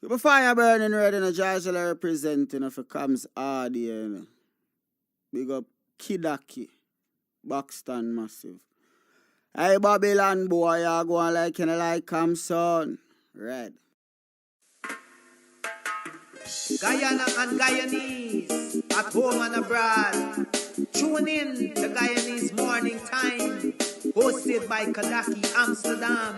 The fire burning red in a Georgia representing for Kams Tv. Big up Kidaki, Buxton massive. Hey Babylon boy, you go on like Kams son. Red. Guyana and Guyanese, at home and abroad. Tune in to Guyanese Morning Time, hosted by Kadaki Amsterdam,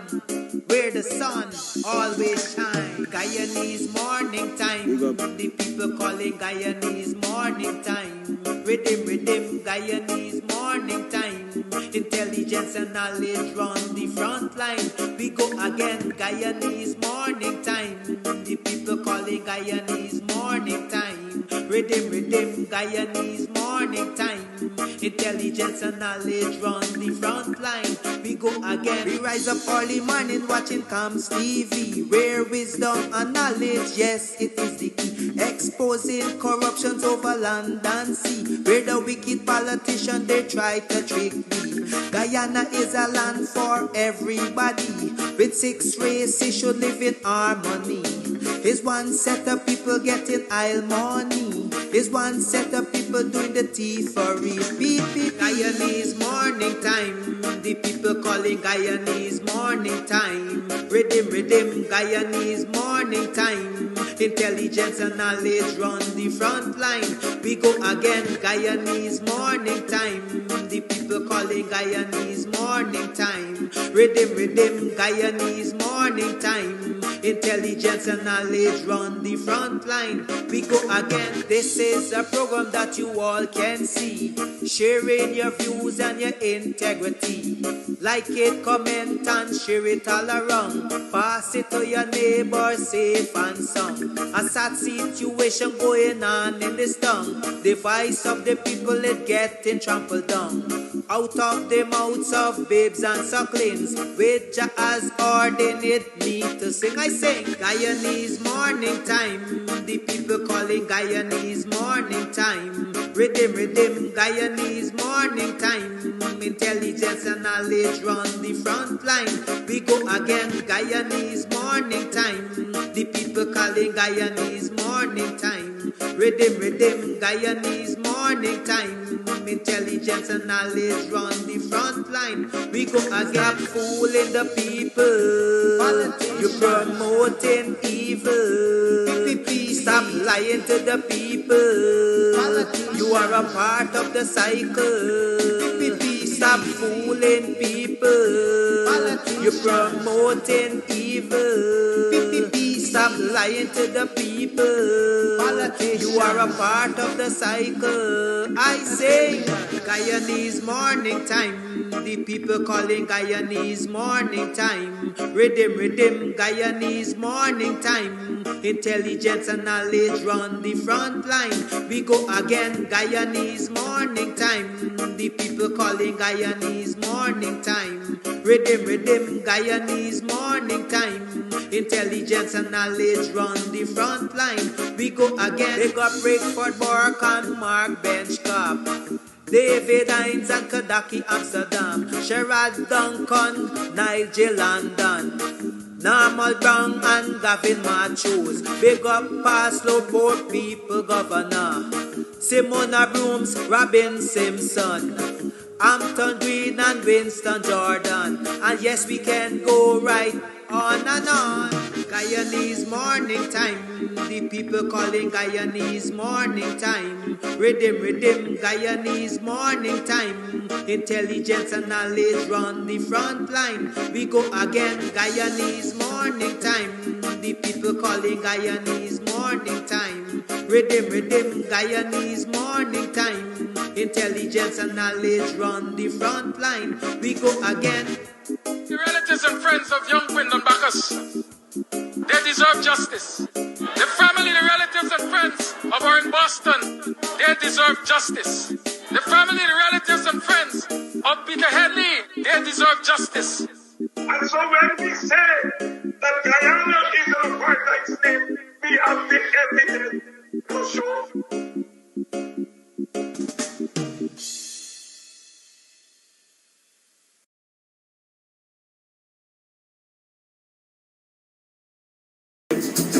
where the sun always shines. Guyanese Morning Time, the people calling Guyanese Morning Time. Rhythm, Guyanese Morning Time. Intelligence and knowledge run the front line. We go again, Guyanese Morning Time. The people calling Guyanese Morning Time. Rhythm, Guyanese Morning Time. Intelligence and knowledge run the front line. We go again. We rise up early morning watching Kams TV, where wisdom and knowledge, yes, it is the key. Exposing corruptions over land and sea, where the wicked politicians they try to trick me. Guyana is a land for everybody. With 6 races should live in harmony. Is one set of people getting aisle money. Is one set of people doing the tea for real. Guyanese Morning Time. The people calling Guyanese Morning Time. Rhythm, Guyanese Morning Time. Intelligence and knowledge run the front line. We go again, Guyanese Morning Time. The people calling Guyanese Morning Time. Rhythm, Guyanese Morning Time. Intelligence and knowledge run the front line. We go again. This is a program that you all can see, sharing your views and your integrity. Like it, comment and share it all around. Pass it to your neighbor, safe and sound. A sad situation going on in this town. The voice of the people is getting trampled down. Out of the mouths of babes and sucklings, which has ordained me to sing. I sing Guyanese Morning Time. The people calling Guyanese Morning Time. Rhythm, Guyanese Morning Time. Intelligence and knowledge run the front line. We go again, Guyanese Morning Time. The people calling Guyanese Morning Time. Rhythm, Guyanese Morning Time. Intelligence and knowledge run the front line. We go again. Stop fooling the people. You're promoting evil. Stop lying to the people. You are a part of the cycle. Stop fooling people. You're promoting evil. Stop lying to the people. You are a part of the cycle. I say Guyanese Morning Time. The people calling Guyanese Morning Time. Rhythm, Guyanese Morning Time. Intelligence and knowledge run the front line. We go again, Guyanese Morning Time. The people calling Guyanese Morning Time. Rhythm, Guyanese Morning Time. Intelligence and knowledge run the front line. We go again. They got Breakford, Bork and Mark Benchcop. David Hines and Kadaki Amsterdam. Sherrod Duncan, Nigel London. Normal Brown and Gavin Matthews. Big up Paslow, Port People Governor. Simona Brooms, Robin Simpson. Hampton Green and Winston Jordan. And yes, we can go right on and on. Guyanese Morning Time. The people calling Guyanese Morning Time. Rhythm, Guyanese Morning Time. Intelligence and knowledge run the front line. We go again, Guyanese Morning Time. The people calling Guyanese Morning Time. Rhythm, Guyanese Morning Time. Intelligence and knowledge run the front line. We go again. The relatives and friends of young Wyndham Bacchus, they deserve justice. The family, the relatives and friends of our in Boston, they deserve justice. The family, the relatives and friends of Peter Headley, they deserve justice. And so when we say that Guyana is an apartheid state, we have the evidence to show.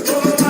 Oh,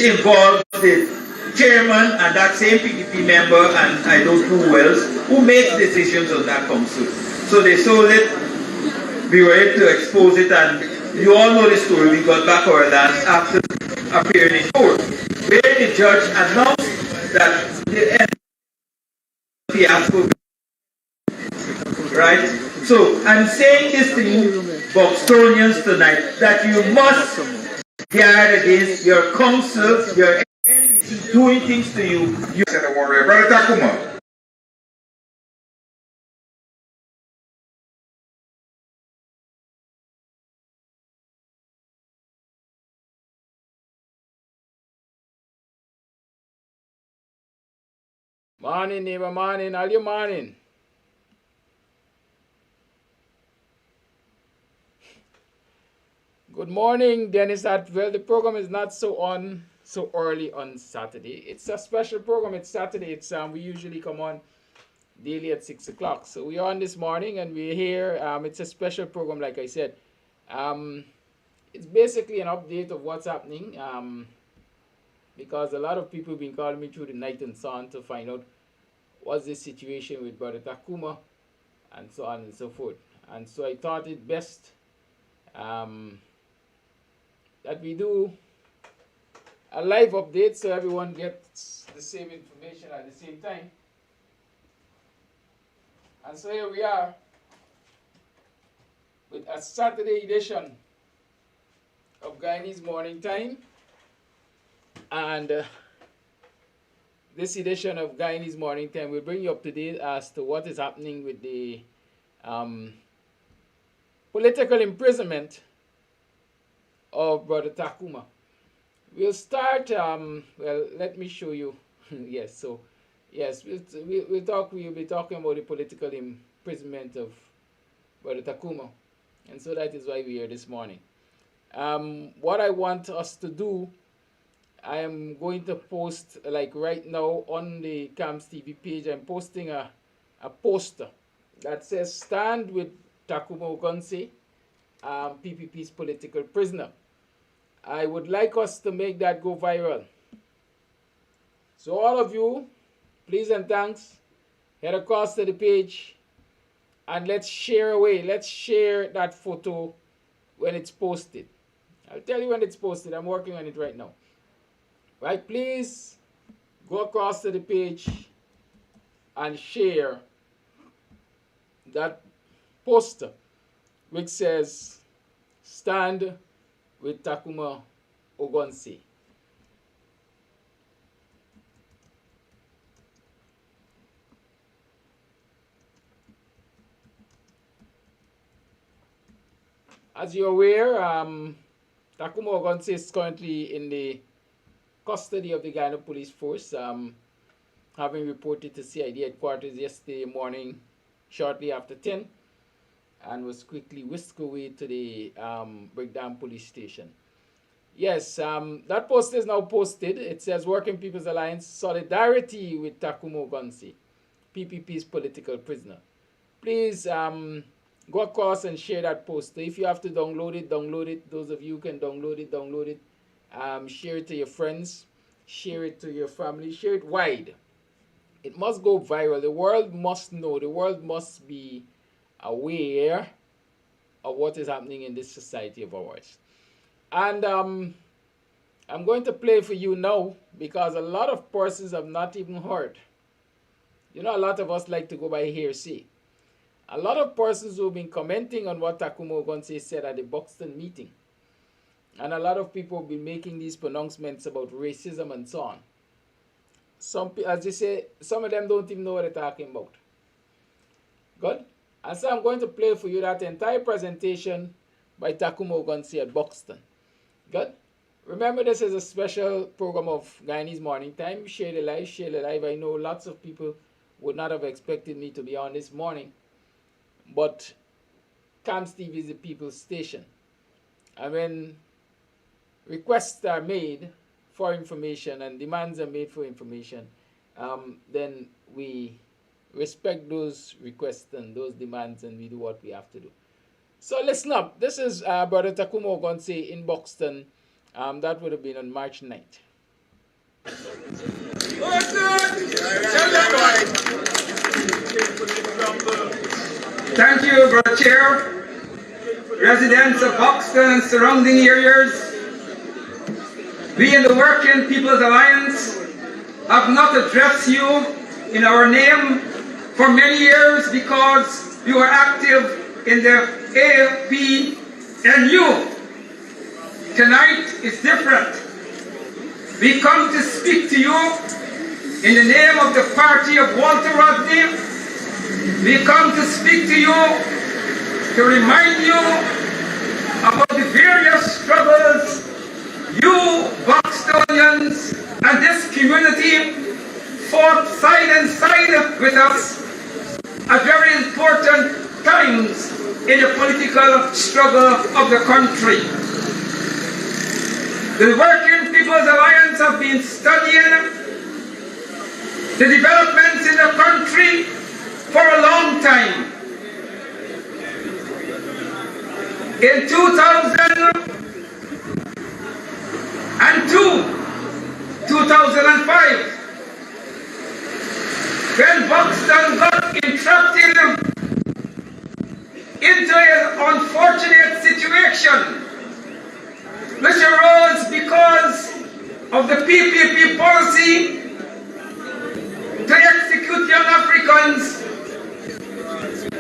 involves the chairman and that same PDP member and I don't know who else who makes decisions on that council. So they sold it, we were able to expose it, and you all know the story. We got back our lands after appearing in court, where the judge announced that the fiasco. Right? So I'm saying this to you, Buxtonians, tonight, that you must guard against your council, your NDC doing things to you. You said a warrior. Brother TACUMA. Morning, neighbor, morning. All your morning. Good morning, Dennis. Well, the program is not so early on Saturday. It's a special program. It's Saturday. It's we usually come on daily at 6 o'clock. So we are on this morning and we're here. It's a special program, like I said. It's basically an update of what's happening. Because a lot of people have been calling me through the night and so on to find out what's the situation with Brother TACUMA and so on and so forth. And so I thought it best that we do a live update so everyone gets the same information at the same time. And so here we are with a Saturday edition of Guyanese Morning Time. And this edition of Guyanese Morning Time will bring you up to date as to what is happening with the political imprisonment of Brother TACUMA. We'll start, well, let me show you. Yes, so, yes, we'll be talking about the political imprisonment of Brother TACUMA. And so that is why we're here this morning. What I want us to do, I am going to post, like right now on the Kams TV page, I'm posting a poster that says, "Stand with TACUMA Ogunsi, PPP's political prisoner." I would like us to make that go viral. So all of you, please and thanks, head across to the page and let's share away. Let's share that photo when it's posted. I'll tell you when it's posted. I'm working on it right now. Right, please go across to the page and share that poster which says, "Stand with TACUMA Ogunsi." As you're aware, TACUMA Ogunsi is currently in the custody of the Guyana Police Force, having reported to CID headquarters yesterday morning shortly after 10 and was quickly whisked away to the Breakdown Police Station. Yes, that poster is now posted. It says, "Working People's Alliance, solidarity with TACUMA Ogunsi, PPP's political prisoner." Please go across and share that poster. If you have to download it, download it. Those of you who can download it, download it. Share it to your friends, share it to your family, share it wide. It must go viral. The world must know. The world must be aware of what is happening in this society of ours. And I'm going to play for you now because a lot of persons have not even heard. You know, a lot of us like to go by hearsay. A lot of persons who have been commenting on what TACUMA Ogunsi said at the Buxton meeting. And a lot of people have been making these pronouncements about racism and so on. Some, as you say, some of them don't even know what they're talking about. Good? And so I'm going to play for you that entire presentation by TACUMA Ogunsi at Buxton. Good? Remember, this is a special program of Guyanese Morning Time. Share the live, share the live. I know lots of people would not have expected me to be on this morning. But Kams TV is the people's station. And when requests are made for information and demands are made for information, then we respect those requests and those demands and we do what we have to do. So listen up. This is Brother TACUMA Ogunsi in Buxton. That would have been on March 9th. Thank you, Brother Chair. Residents of Buxton and surrounding areas, we in the Working People's Alliance have not addressed you in our name for many years because you are active in the AFP-NU. Tonight is different. We come to speak to you in the name of the party of Walter Rodney. We come to speak to you to remind you about the various struggles you, Buxtonians, and this community fought side and side with us at very important times in the political struggle of the country. The Working People's Alliance have been studying the developments in the country for a long time. In 2002, 2005, when Buxton got entrapped into an unfortunate situation, which arose because of the PPP policy to execute young Africans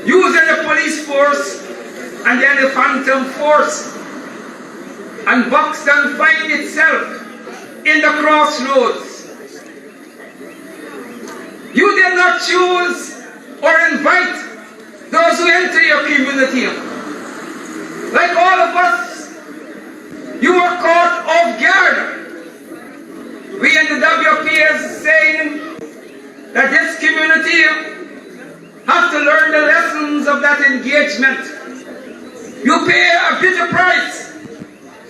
using the police force and then the phantom force. And Buxton finds itself in the crossroads. You did not choose or invite those who enter your community. Like all of us, you were caught off guard. We in the WP is saying that this community have to learn the lessons of that engagement. You pay a bitter price,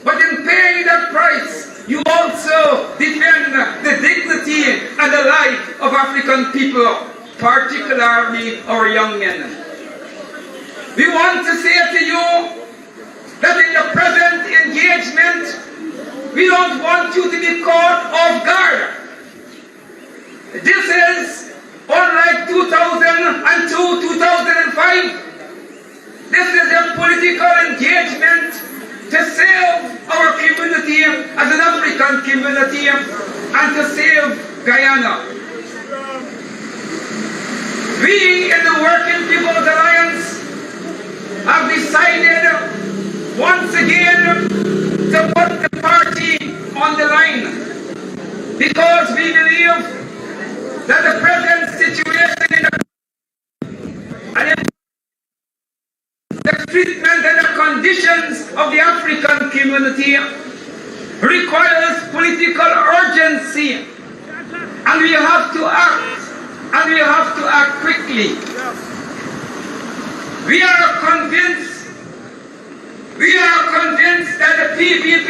but in paying that price, you also defend the dignity and the life of African people, particularly our young men. We want to say to you that in the present engagement, we don't want you to be caught off guard. This is unlike 2002, 2005. This is a political engagement to save our community as an African community and to save Guyana. We in the Working People's Alliance have decided once again to put the party on the line because we believe that the present situation in the treatment and the conditions of the African community requires political urgency, and we have to act, and we have to act quickly. We are convinced that the PPP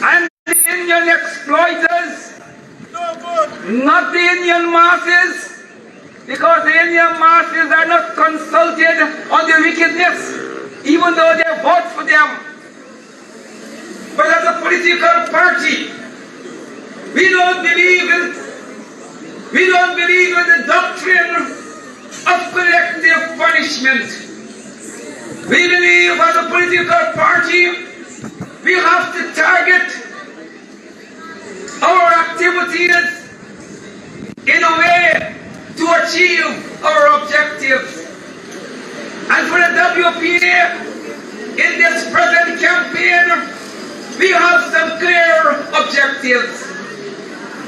and the Indian exploiters, not the Indian masses, because the Indian masses are not consulted on the wickedness, even though they vote for them. But as a political party, we don't believe in the doctrine of collective punishment. We believe as a political party, we have to target our activities in a way to achieve our objectives. And for the WPA, in this present campaign, we have some clear objectives.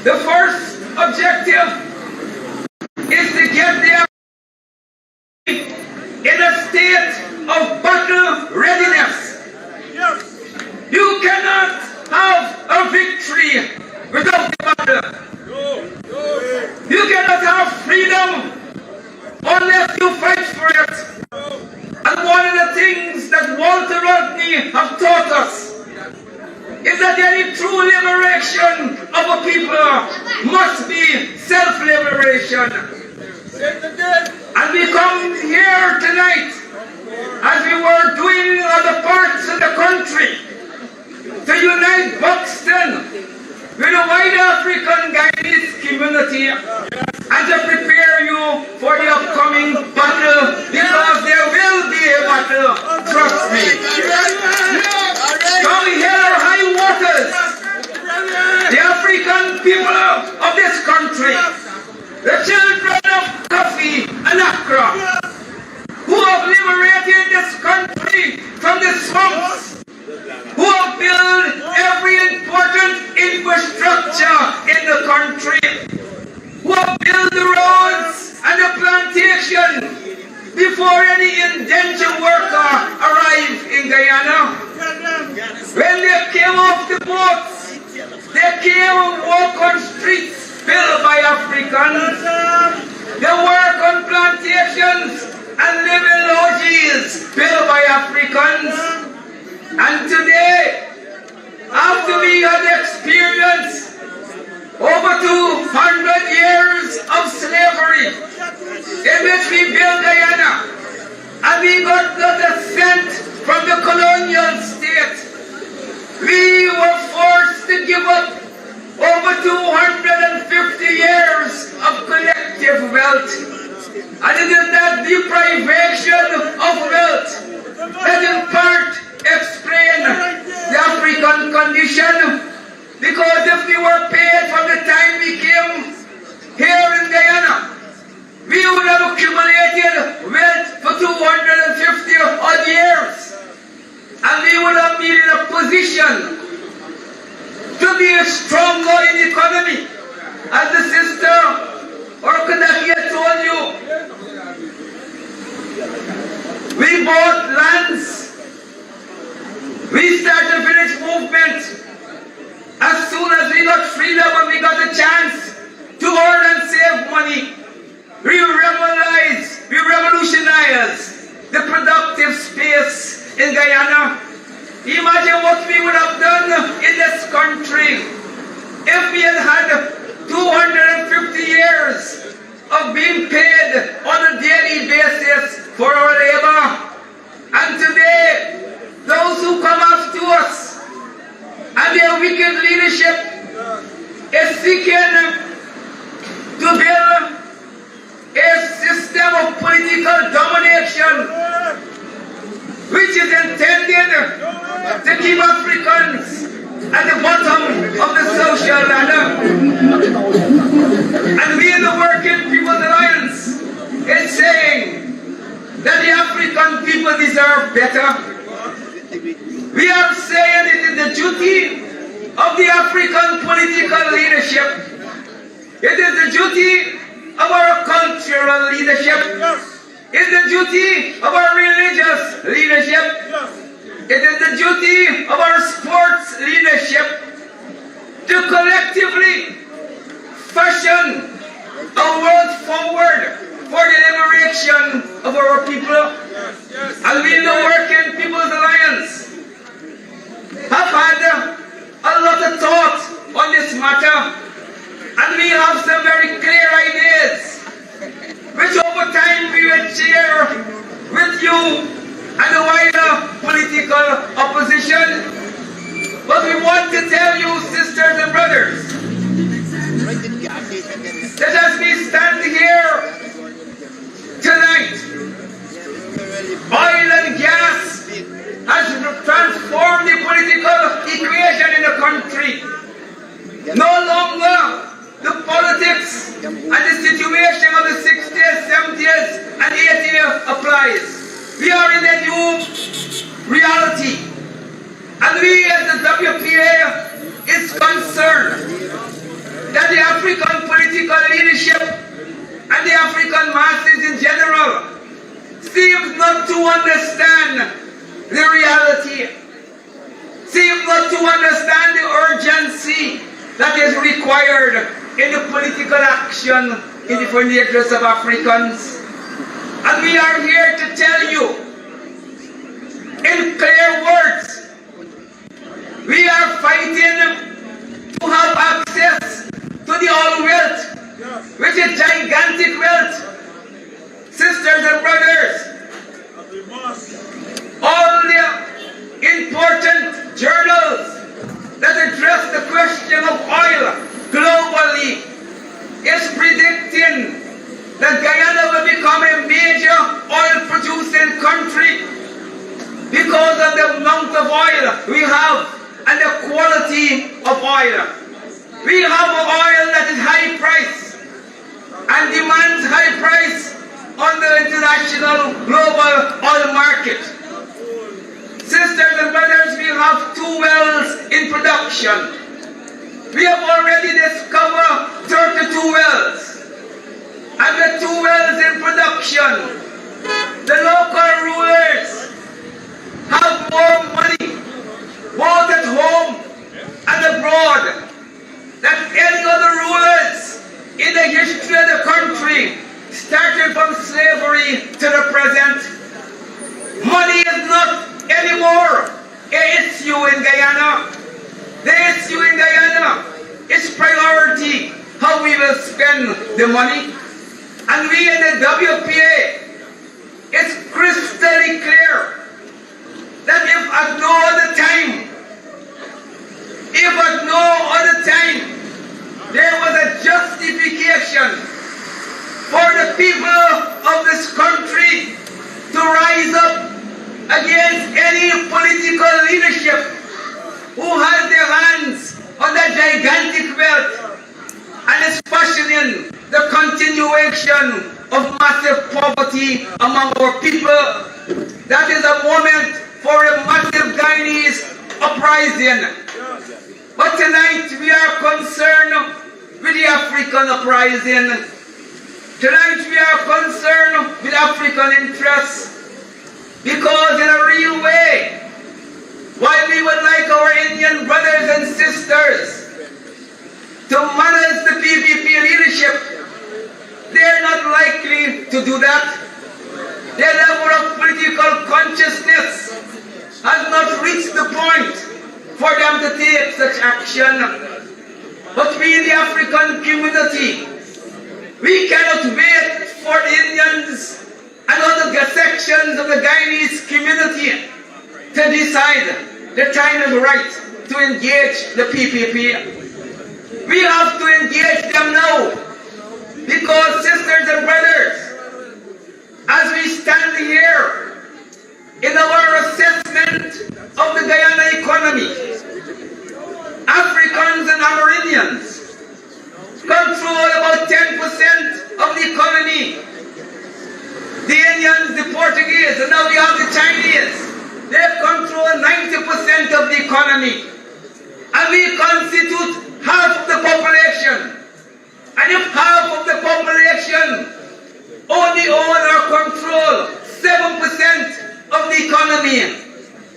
The first objective is to get the in a state of battle readiness. You cannot have a victory without the battle. You cannot have freedom unless you fight for it. And one of the things that Walter Rodney have taught us is that any true liberation of a people must be self-liberation. And we come here tonight, as we were doing in other parts of the country, to unite Buxton with the wider African Guyanese community and to prepare you for the upcoming battle, because there will be a battle, trust me. Down here, high waters, the African people of this country, the children of Kofi and Accra, who have liberated this country from the swamps, who have built every important infrastructure in the country, who have built the roads and the plantation before any indentured worker arrived in Guyana. When they came off the boats, they came and walked on streets built by Africans. They work on plantations and live in lodges built by Africans. And today, after we had experienced over 200 years of slavery, in which we built Guyana, and we got the descent from the colonial state, we were forced to give up over 250 years of collective wealth. And it is that deprivation of wealth that in part explain the African condition, because if we were paid from the time we came here in Guyana, we would have accumulated wealth for 250 odd years, and we would have been in a position to be stronger in the economy. As the sister or Kadaki had told you, we bought lands. We started the village movement. As soon as we got freedom and we got a chance to earn and save money, we revolutionized the productive space in Guyana. Imagine what we would have done in this country if we had had 250 years of being paid on a daily basis for our labor. And today, those who come after us and their wicked leadership is seeking to build a system of political domination which is intended to keep Africans at the bottom of the social ladder. And we in the Working People's Alliance is saying that the African people deserve better. We are saying it is the duty of the African political leadership. It is the duty of our cultural leadership. It is the duty of our religious leadership. It is the duty of our sports leadership to collectively fashion a world forward for the liberation of our people. And we in the Working People's Alliance have had a lot of thought on this matter, and we have some very clear ideas which over time we will share with you and the wider political opposition. But we want to tell you, sisters and brothers, that as we stand here tonight, oil and gas has transformed the political equation in the country. No longer the politics and the situation of the 60s, 70s, and 80s applies. We are in a new reality. And we as the WPA is concerned that the African political leadership and the African masses in general seem not to understand the reality, seem not to understand the urgency that is required in the political action for the interests of Africans. And we are here to tell you in clear words, we are fighting to have access to the oil wealth, which is gigantic wealth. Sisters and brothers, all the important journals history of the country, starting from slavery to the present, money is not anymore an issue in Guyana. The issue in Guyana is priority, how we will spend the money. And we in the WPA, it's crystal clear that if at no other time, there was a justification for the people of this country to rise up against any political leadership who has their hands on that gigantic wealth and is fashioning the continuation of massive poverty among our people. That is a moment for a massive Guyanese uprising. But tonight we are concerned with the African uprising. Tonight we are concerned with African interests, because in a real way, while we would like our Indian brothers and sisters to manage the PPP leadership, they are not likely to do that. Their level of political consciousness has not reached the point for them to take such action. But we in the African community, we cannot wait for the Indians and other sections of the Guyanese community to decide the time is right to engage the PPP. We have to engage them now, because sisters and brothers, as we stand here in our assessment of the Guyana economy, Africans and Amerindians control about 10% of the economy. The Indians, the Portuguese, and now we have the Chinese. They control 90% of the economy. And we constitute half of the population. And if half of the population only own or control 7% of the economy,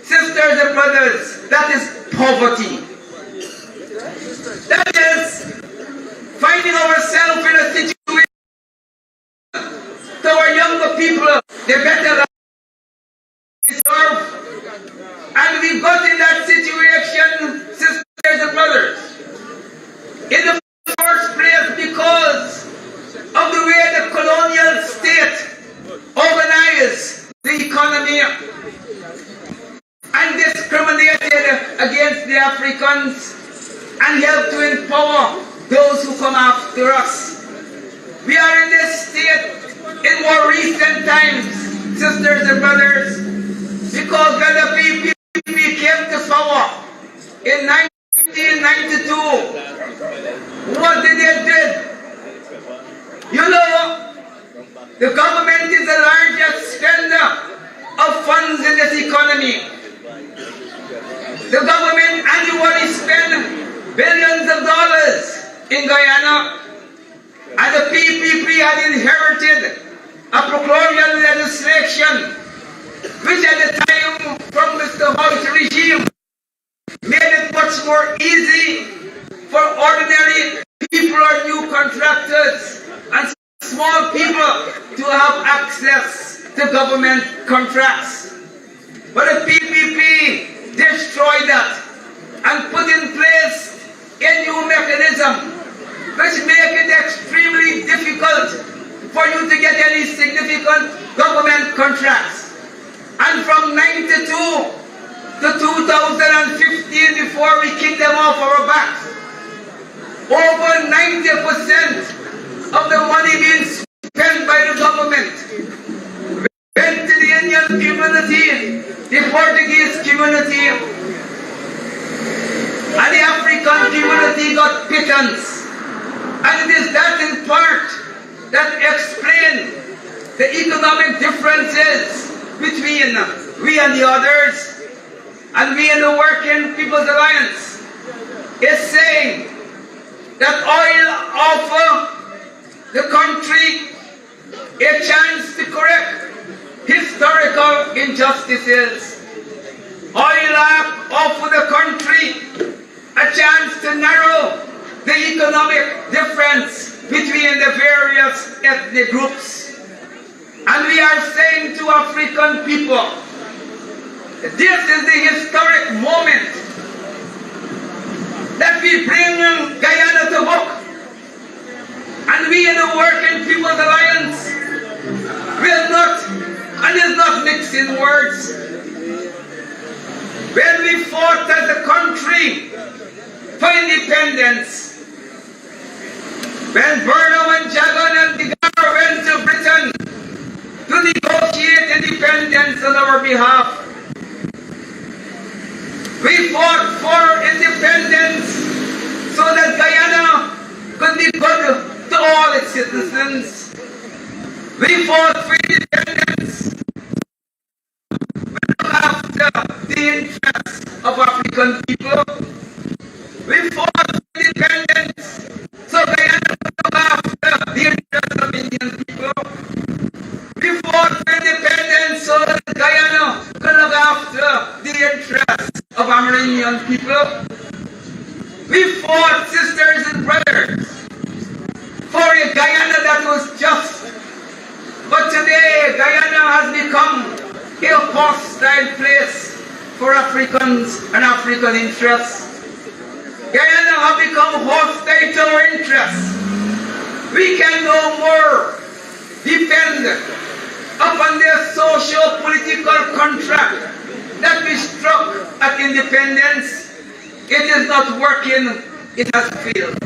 sisters and brothers, that is poverty. That is finding ourselves in a situation to our younger people, they better life deserve. And we got in that situation, sisters and brothers, in the first place because of the way the colonial state organized the economy and discriminated against the Africans and helped to empower those who come after us. We are in this state in more recent times, sisters and brothers, because when the PPP came to power in 1992, what did they do? You know, the government is the largest spender of funds in this economy. The government annually spends billions of dollars in Guyana, and the PPP had inherited a procurement legislation which at the time from Mr. Hoyt's regime made it much more easy for ordinary people or new contractors and small people to have access to government contracts. But the PPP destroyed that and put in place a new mechanism which makes it extremely difficult for you to get any significant government contracts. And from 92 to 2015, before we kicked them off our backs, over 90% of the money being spent by the government went to the Indian community, the Portuguese community, and the African community got pittance. And it is that in part that explains the economic differences between we and the others. And we in the Working People's Alliance is saying that oil offer the country a chance to correct historical injustices. Oil offer the country a chance to narrow the economic difference between the various ethnic groups. And we are saying to African people, this is the historic moment that we bring Guyana to book. And we in the Working People's Alliance will not, and is not mixing words. When we fought as a country for independence, when Burnham and Jagan and Digar went to Britain to negotiate independence on our behalf, we fought for independence so that Guyana could be good to all its citizens. We fought for independence after the interests of African people. We fought for independence so Guyana could look after the interests of Indian people. We fought for independence so that Guyana could look after the interests of Amerindian people. We fought, sisters and brothers, for a Guyana that was just. But today, Guyana has become a hostile place for Africans and African interests. Guyana has become hostile to our interests. We can no more depend upon the socio-political contract that we struck at independence. It is not working, it has failed.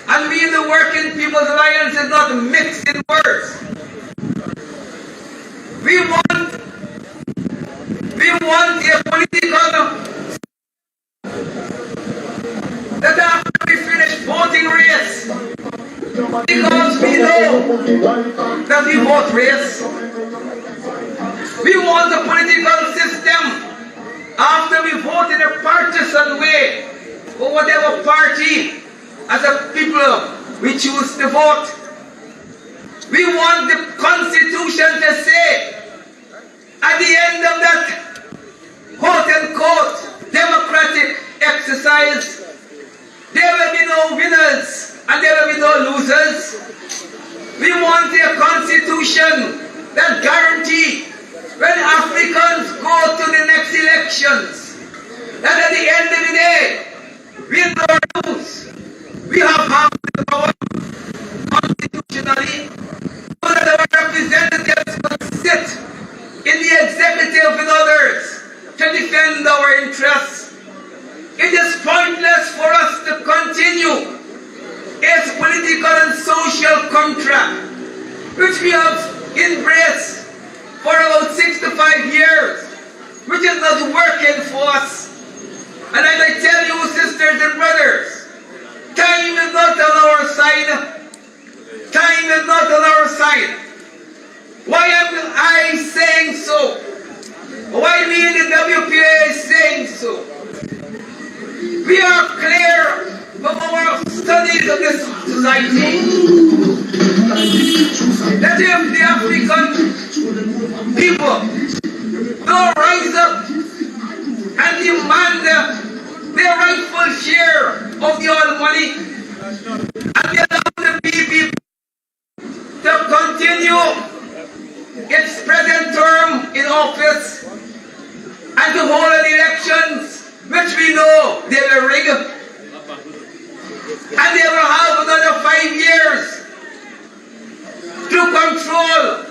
And we in the Working People's Alliance is not mixing words. We want a political that after we finish voting race, because we know that we vote race, we want a political system after we vote in a partisan way for whatever party as a people we choose to vote. We want the Constitution to say at the end of that quote-unquote democratic exercise, there will be no winners and there will be no losers. We want a constitution that guarantees when Africans go to the next elections, that at the end of the day, win or lose, we have half the power constitutionally, so that our representatives will sit in the executive with others to defend our interests. It is pointless for us to continue its political and social contract, which we have embraced for about 65 years, which is not working for us. And as I tell you, sisters and brothers, time is not on our side. Time is not on our side. Why am I saying so? Why we in the WPA is saying so? We are clear from our studies of this society that if the African people don't rise up and demand their rightful share of the oil money and they allow the people to continue its present term in office and to hold an elections which we know they will rig, and they will have another 5 years to control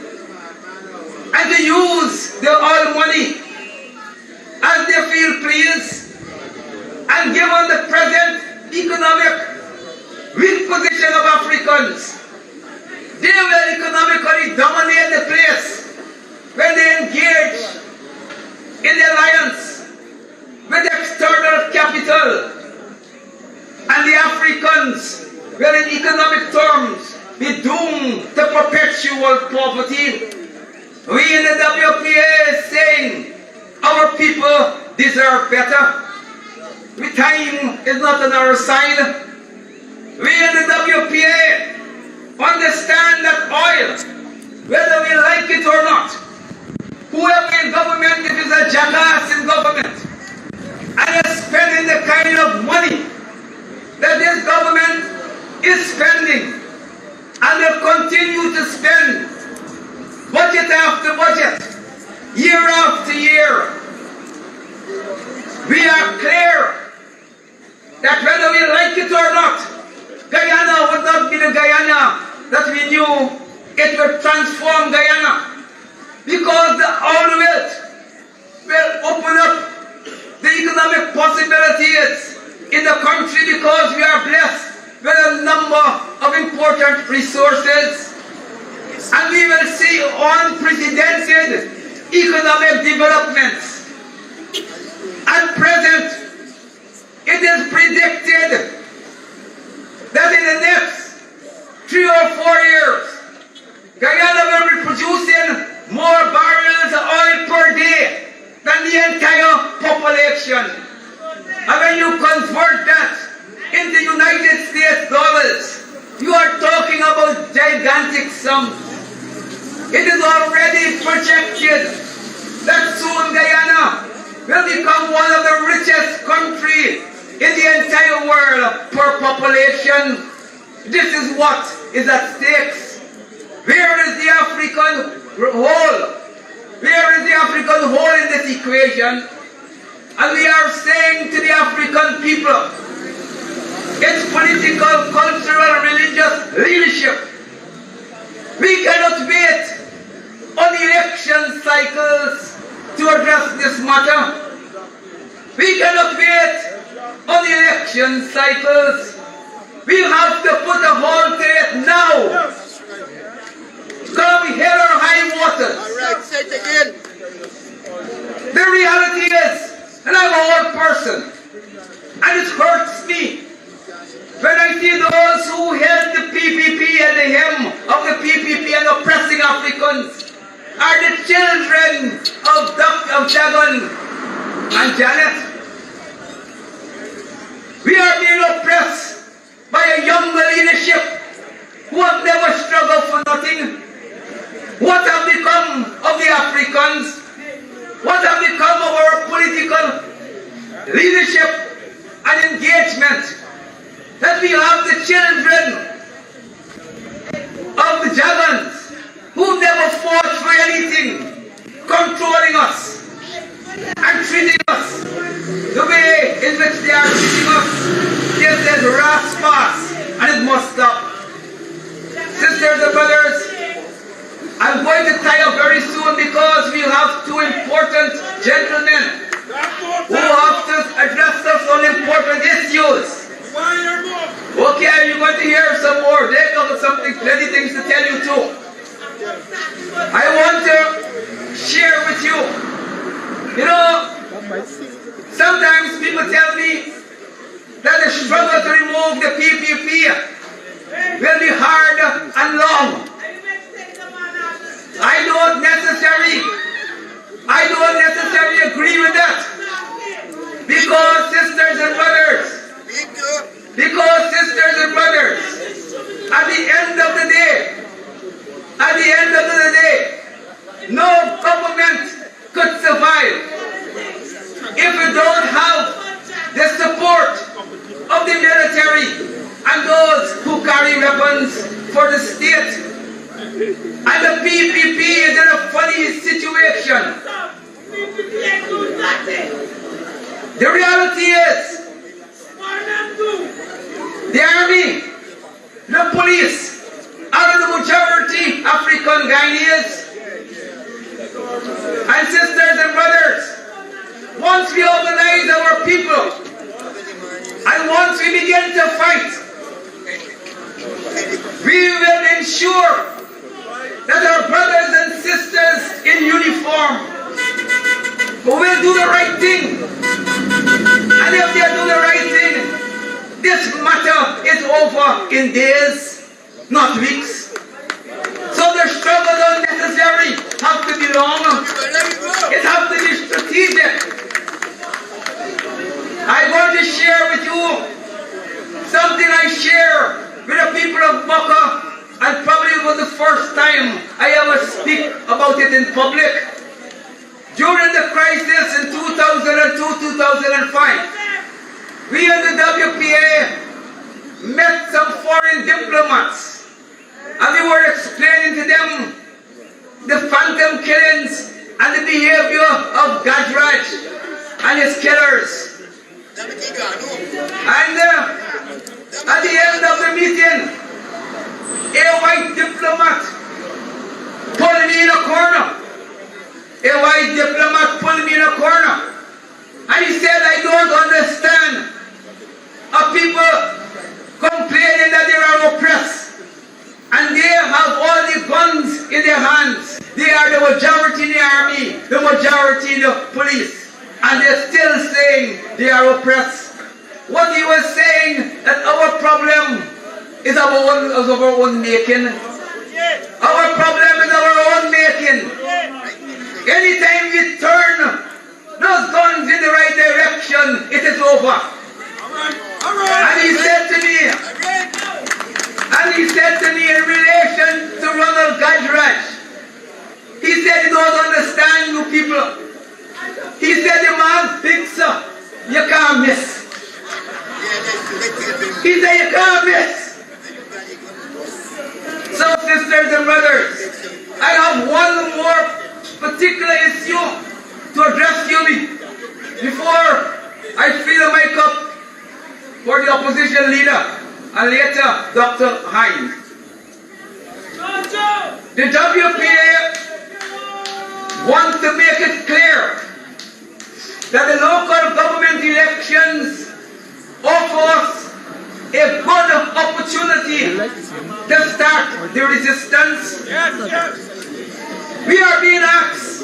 and to use the oil money as they feel pleased, and given the present economic weak position of Africans, they will economically dominate the place when they engage in the alliance with external capital, and the Africans will in economic terms be doomed to perpetual poverty. We in the WPA is saying our people deserve better. The time is not on our side. We in the WPA understand that oil, whether we like it or not, whoever in government, if it's a jackass in government, and is spending the kind of money that this government is spending and will continue to spend budget after budget, year after year. We are clear that whether we like it or not, Guyana would not be the Guyana that we knew. It will transform Guyana, because the oil wealth will open up the economic possibilities in the country, because we are blessed with a number of important resources, and we will see unprecedented economic developments. At present, it is predicted that in the next 3 or 4 years, Guyana will be producing more barrels of oil per day than the entire population. And when you convert that into United States dollars, you are talking about gigantic sums. It is already projected that soon Guyana will become one of the richest countries in the entire world per population. This is what is at stake. Where is the African whole? Where is the African whole in this equation? And we are saying to the African people, its political, cultural, religious leadership, we cannot wait on election cycles to address this matter. We cannot wait on the election cycles. We have to put a halt to it now. Come hell or high water. Alright, say it again. The reality is, and I'm an old person, and it hurts me when I see those who held the PPP and the hem of the PPP and oppressing Africans are the children of Jagan and Janet. We are being oppressed by a younger leadership who have never struggled for nothing. What have become of the Africans? What have become of our political leadership and engagement? That we have the children of the Jagans who never fought for anything, controlling us and treating us the way in which they are treating us. This is raspas, and it must stop. Sisters and brothers, I'm going to tie up very soon, because we have two important gentlemen who have to address us on important issues. Okay, you're going to hear some more. They have something, plenty things to tell you too. I want to share with you. You know, sometimes people tell me that the struggle to remove the PPP will be hard and long. I don't necessarily agree with that. Because sisters and brothers, at the end of the day, no government could survive if we don't have the support of the military and those who carry weapons for the state. And the PPP is in a funny situation. The reality is, the army, the police, are the majority African Guyanese. And sisters and brothers, once we organize our people, and once we begin to fight, we will ensure that our brothers and sisters in uniform will do the right thing. And if they do the right thing, this matter is over in days, not weeks. So the struggle don't necessarily have to be long. It has to be strategic. I want to share with you something I share with the people of Baka, and probably it was the first time I ever speak about it in public. During the crisis in 2002-2005, we in the WPA met some foreign diplomats majority in the army, the majority in the police, and they're still saying they are oppressed. What he was saying, that our problem is of our own making. Our problem is our own making. Anytime we turn those guns in the right direction, it is over. And he said to me in relation to Ronald Gajraj, he said he don't understand you people. He said the man thinks you can't miss. He said you can't miss. So sisters and brothers, I have one more particular issue to address you before I fill the mic up for the opposition leader and later Dr. Hines. The WPA wants to make it clear that the local government elections offer us a good opportunity to start the resistance. We are being asked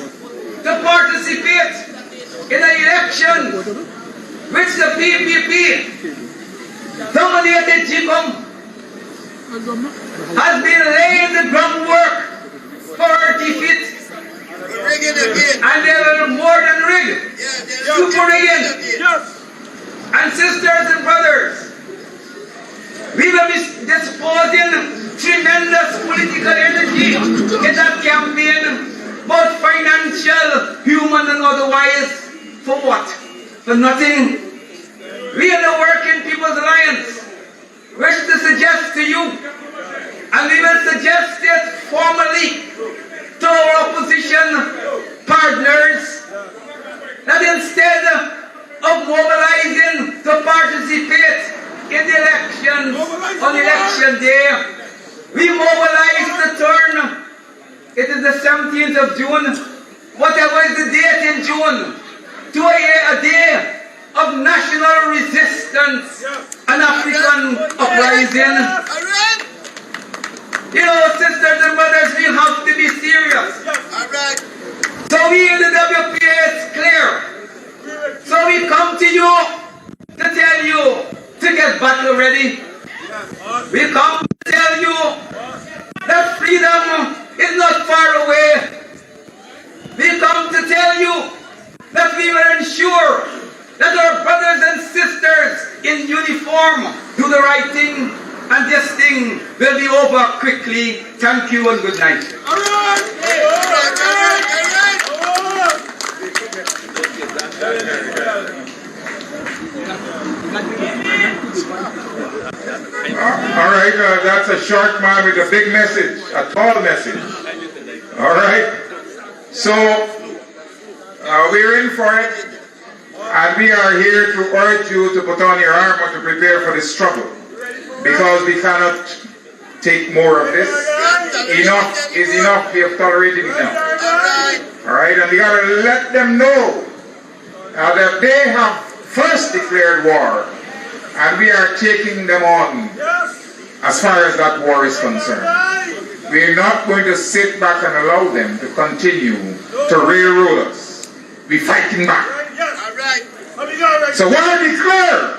to participate in an election which the PPP, dominated GECOM, has been laying the groundwork for our defeat. And they will more than rig, super rigging. And sisters and brothers, we will be disposing tremendous political energy in that campaign, both financial, human and otherwise. For what? For nothing. We in the Working People's Alliance wish to suggest to you, and we will suggest it formally to our opposition partners, that instead of mobilizing to participate in the elections on election day, we mobilize to turn, it is the 17th of June, whatever is the date in June, to a day of national resistance and African uprising. You know, sisters and brothers, we have to be serious. So we in the WPA, it's clear. So we come to you to tell you to get battle ready. We come to tell you that freedom is not far away. We come to tell you that we will ensure that our brothers and sisters in uniform do the right thing, and this thing will be over quickly. Thank you and good night. All right, that's a short man with a big message, a tall message. All right, so we're in for it, and we are here to urge you to put on your armor to prepare for this struggle, because we cannot take more of this. Enough is enough. We have tolerated enough. All right, and we got to let them know that they have first declared war, and we are taking them on as far as that war is concerned. We are not going to sit back and allow them to continue to railroad us. We're fighting back. So war declared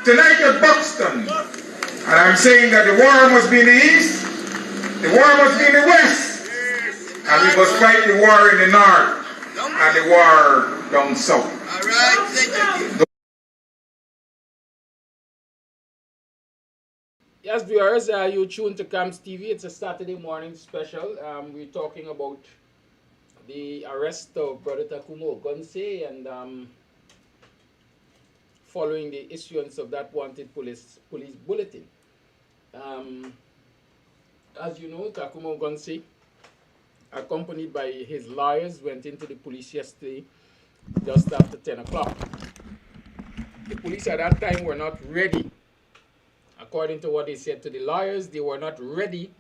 tonight at Buxton. And I'm saying that the war must be in the east, the war must be in the west, and we must fight the war in the north and the war down south. All right, thank you. Yes, viewers, you tune to Kams TV. It's a Saturday morning special. We're talking about the arrest of Brother TACUMA Ogunse and following the issuance of that wanted police bulletin. As you know, TACUMA Ogunse, accompanied by his lawyers, went into the police yesterday just after 10 o'clock. The police at that time were not ready. According to what they said to the lawyers, they were not ready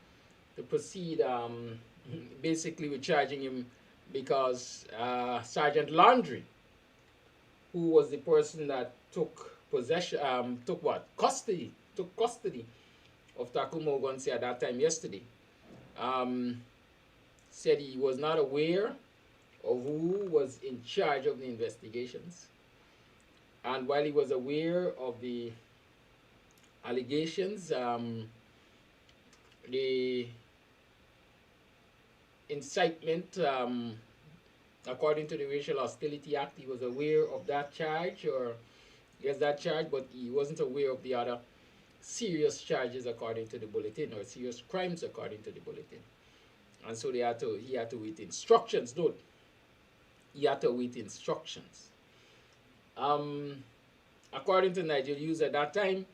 to proceed basically with charging him because Sergeant Landry, who was the person that took custody of TACUMA Ogunse at that time yesterday, said he was not aware of who was in charge of the investigations. And while he was aware of the allegations, the incitement, according to the Racial Hostility Act, he was aware of that charge, or yes, that charge, but he wasn't aware of the other serious charges according to the bulletin, or serious crimes according to the bulletin. And so he had to wait instructions. Note, he had to wait instructions. According to Nigerian News at that time,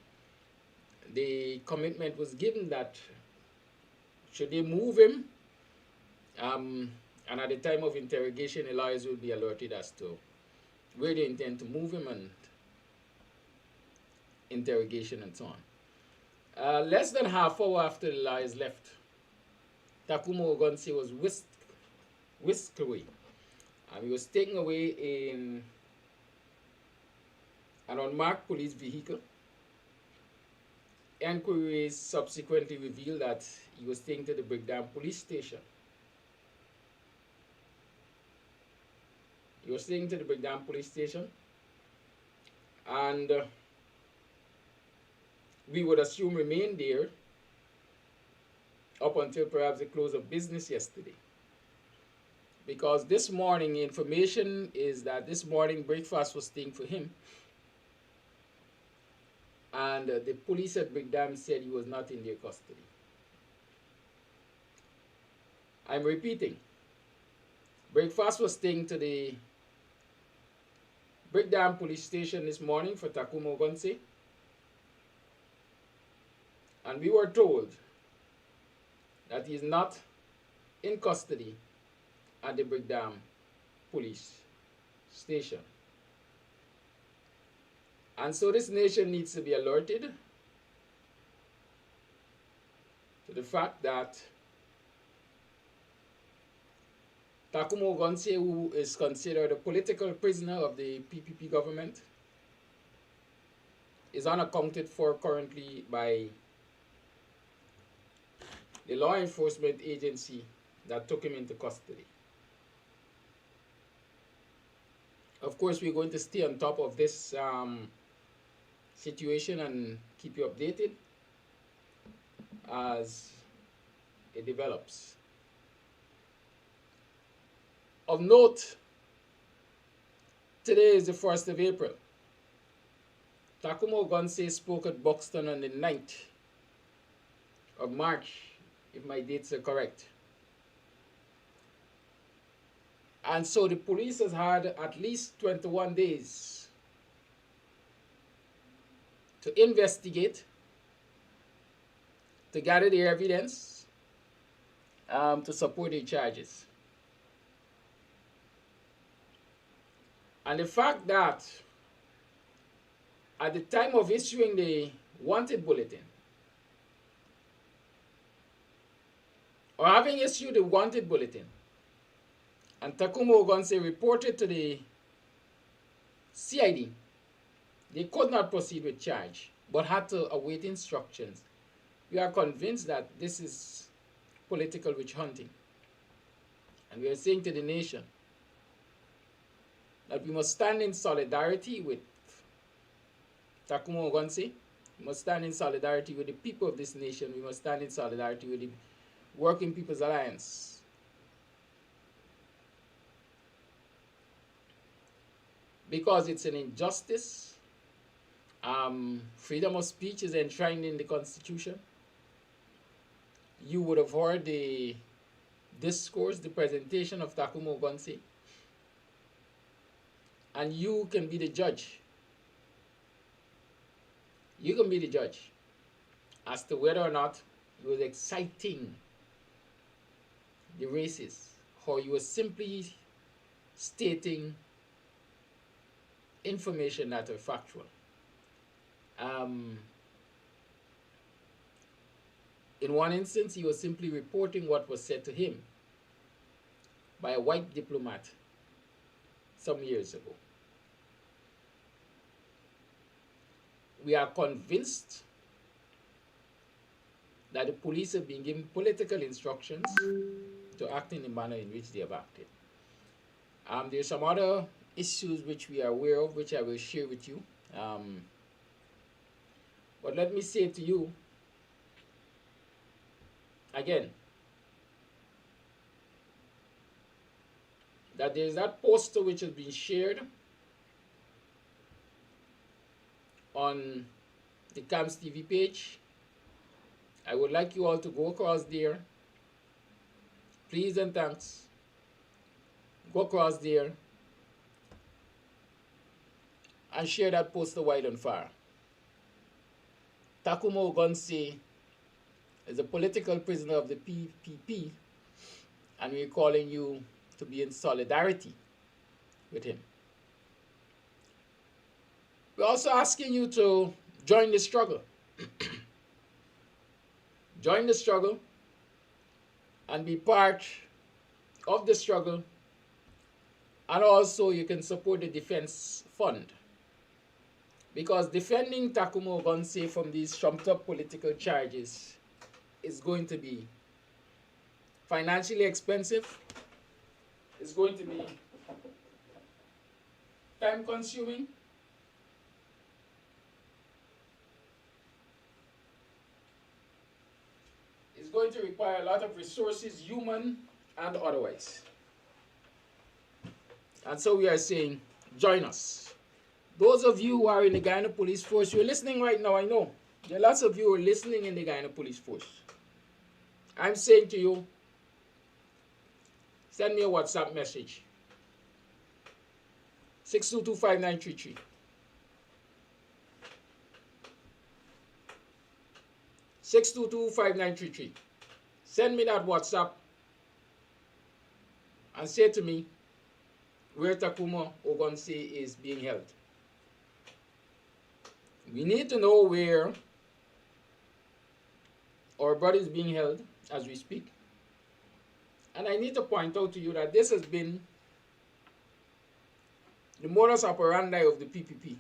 the commitment was given that should they move him, and at the time of interrogation, the lawyers will be alerted as to where they intend to move him and interrogation and so on. Less than half hour after the lawyers left, TACUMA Ogunsi was whisked away. He was taken away in an unmarked police vehicle. Inquiries subsequently revealed that he was taken to the Brickdam police station. He was taken to the Brickdam police station, and we would assume remained there up until perhaps the close of business yesterday. Because this morning, information is that this morning breakfast was taken for him, and the police at Brickdam said he was not in their custody. I'm repeating. Breakfast was taken to the Brickdam police station this morning for TACUMA Ogunsi, and we were told that he is not in custody at the Brickdam police station. And so this nation needs to be alerted to the fact that TACUMA Ogunsi, who is considered a political prisoner of the PPP government, is unaccounted for currently by the law enforcement agency that took him into custody. Of course, we're going to stay on top of this situation and keep you updated as it develops. Of note, today is the 1st of April. TACUMA Ogunsi spoke at Buxton on the 9th of March, if my dates are correct. And so the police has had at least 21 days to investigate, to gather the evidence, to support the charges. And the fact that at the time of issuing the wanted bulletin, or having issued the wanted bulletin, and TACUMA Ogunsi reported to the CID, they could not proceed with charge, but had to await instructions. We are convinced that this is political witch hunting. And we are saying to the nation that we must stand in solidarity with TACUMA Ogunsi. We must stand in solidarity with the people of this nation. We must stand in solidarity with the Working People's Alliance. Because it's an injustice. Freedom of speech is enshrined in the Constitution. You would have heard the discourse, the presentation of TACUMA Ogunsi, and you can be the judge. You can be the judge as to whether or not he was exciting the races, or he was simply stating information that are factual. In one instance, he was simply reporting what was said to him by a white diplomat some years ago. We are convinced that the police have been given political instructions to act in the manner in which they have acted. There's some other issues which we are aware of, which I will share with you. But let me say to you, again, that there is that poster which has been shared on the Kams TV page. I would like you all to go across there. Please and thanks. Go across there and share that poster while on fire. TACUMA Ogunsi is a political prisoner of the PPP, and we're calling you to be in solidarity with him. We're also asking you to join the struggle. Join the struggle and be part of the struggle, and also you can support the defense fund, because defending TACUMA Ogunsi from these trumped up political charges is going to be financially expensive, it's going to be time consuming, it's going to require a lot of resources, human and otherwise. And so we are saying, join us. Those of you who are in the Guyana Police Force, you're listening right now, I know. There are lots of you who are listening in the Guyana Police Force. I'm saying to you, send me a WhatsApp message. 6225933. 6225933. Send me that WhatsApp and say to me where TACUMA Ogunsi is being held. We need to know where our brother is being held as we speak. And I need to point out to you that this has been the modus operandi of the PPP.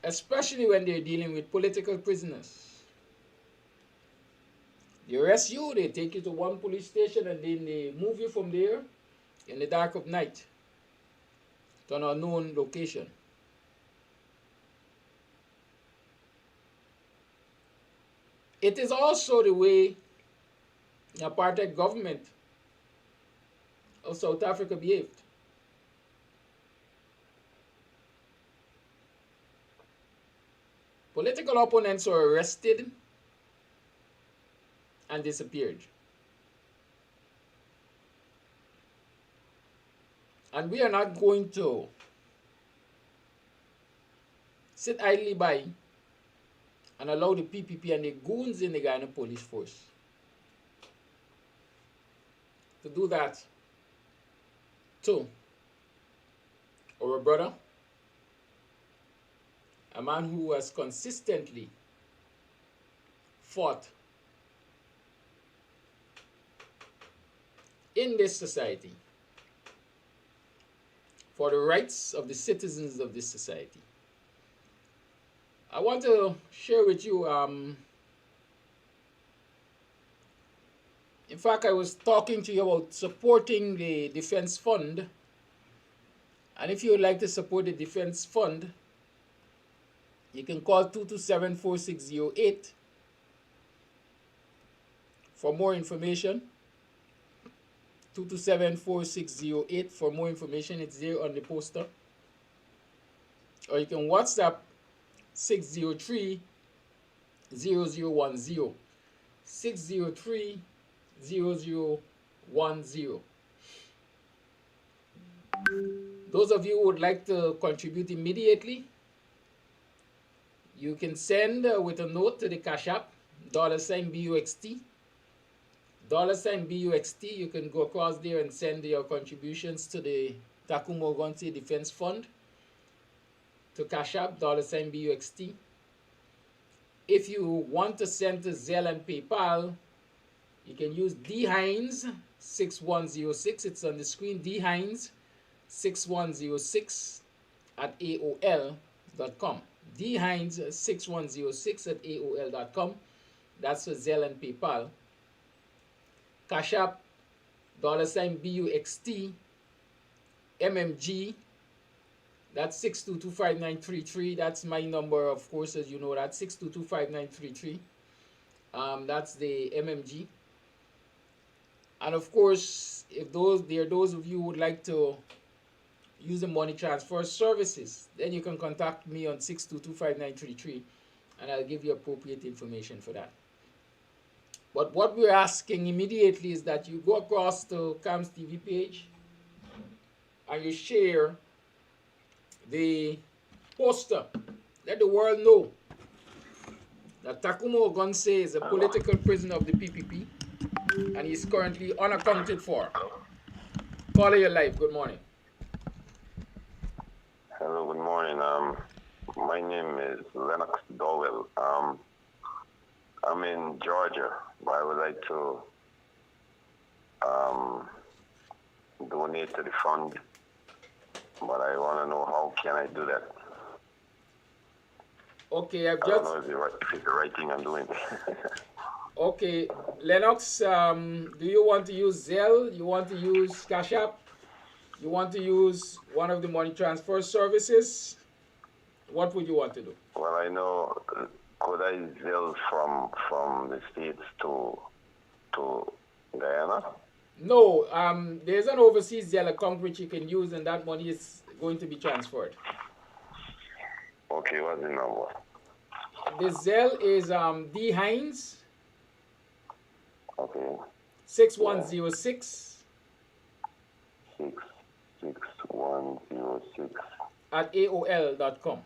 Especially when they're dealing with political prisoners. They arrest you, they take you to one police station, and then they move you from there in the dark of night to an unknown location. It is also the way the apartheid government of South Africa behaved. Political opponents were arrested and disappeared. And we are not going to sit idly by and allow the PPP and the goons in the Guyana Police Force to do that to our brother, a man who has consistently fought in this society for the rights of the citizens of this society. I want to share with you, in fact, I was talking to you about supporting the defense fund. And if you would like to support the defense fund, you can call 227-4608 for more information. 227-4608 for more information. It's there on the poster. Or you can WhatsApp 603-0010. 603-0010. Those of you who would like to contribute immediately, you can send with a note to the Cash App, $BUXT. $BUXT, you can go across there and send your contributions to the TACUMA Ogunsi Defense Fund, to Cash App, $BUXT. If you want to send to Zelle and PayPal, you can use dhines6106. It's on the screen, dhines6106 at AOL.com. dhines6106 at AOL.com. That's for Zelle and PayPal. Cash App, $BUXT, MMG, that's 6225933. That's my number, of course, as you know, that's 6225933. That's the MMG. And of course, if there are those of you who would like to use the money transfer services, then you can contact me on 6225933 and I'll give you appropriate information for that. But what we're asking immediately is that you go across to Kams TV page and you share the poster. Let the world know that TACUMA Ogunse is a political prisoner of the PPP and he's currently unaccounted for. Caller, your life. Good morning. Hello, good morning. My name is Lennox Dowell. I'm in Georgia, but I would like to donate to the fund, but I want to know how can I do that. Okay, I don't know if it's the right thing I'm doing. Okay, Lennox, do you want to use Zelle? You want to use Cash App? You want to use one of the money transfer services? What would you want to do? Well, I know, could I Zelle from the States to Guyana? No, there's an overseas Zelle account which you can use and that money is going to be transferred. Okay, what's the number? The Zelle is D. Hines. Okay. 6106. 6106. At AOL.com.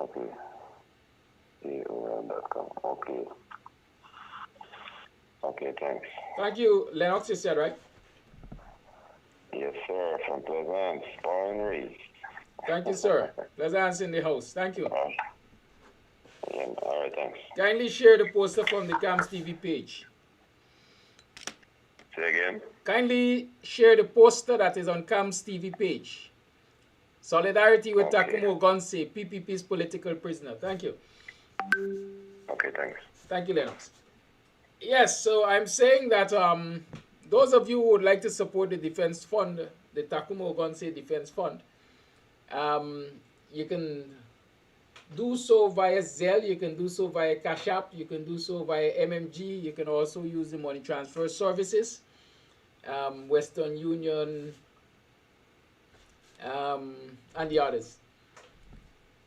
Okay. AOL.com. Okay. Okay, thanks. Thank you, Lennox, you said, right? Yes, sir. From Pleasant, born and raised. Thank you, sir. Pleasant's in the house. Thank you. Yeah, all right, thanks. Kindly share the poster from the Kams TV page. Say again? Kindly share the poster that is on Kams TV page. Solidarity with TACUMA Ogunse, PPP's political prisoner. Thank you. Okay, thanks. Thank you, Lennox. Yes, so I'm saying that those of you who would like to support the defense fund, the TACUMA Ogunse Defense Fund, you can do so via Zelle, you can do so via Cash App, you can do so via MMG, you can also use the money transfer services, Western Union, and the others.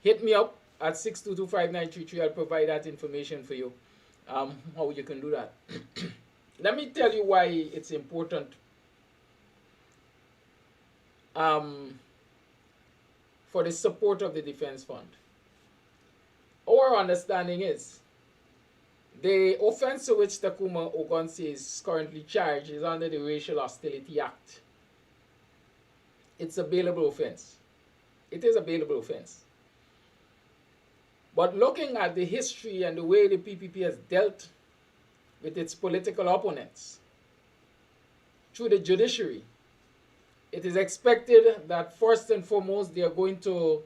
Hit me up at 6225933. I'll provide that information for you, how you can do that. Let me tell you why it's important for the support of the Defense Fund. Our understanding is the offense to which TACUMA Ogunse is currently charged is under the Racial Hostility Act. It's a bailable offense. It is a bailable offense. But looking at the history and the way the PPP has dealt with its political opponents through the judiciary, it is expected that first and foremost they are going to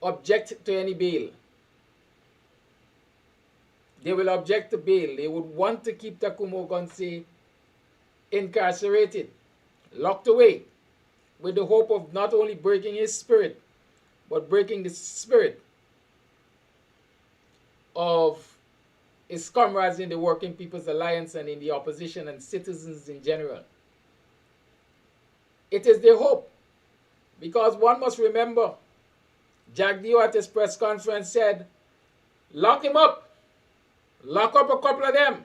object to any bail. They will object to bail. They would want to keep TACUMA Ogunse incarcerated, locked away, with the hope of not only breaking his spirit, but breaking the spirit of his comrades in the Working People's Alliance and in the opposition and citizens in general. It is their hope, because one must remember, Jack Dio at his press conference said, lock him up, lock up a couple of them,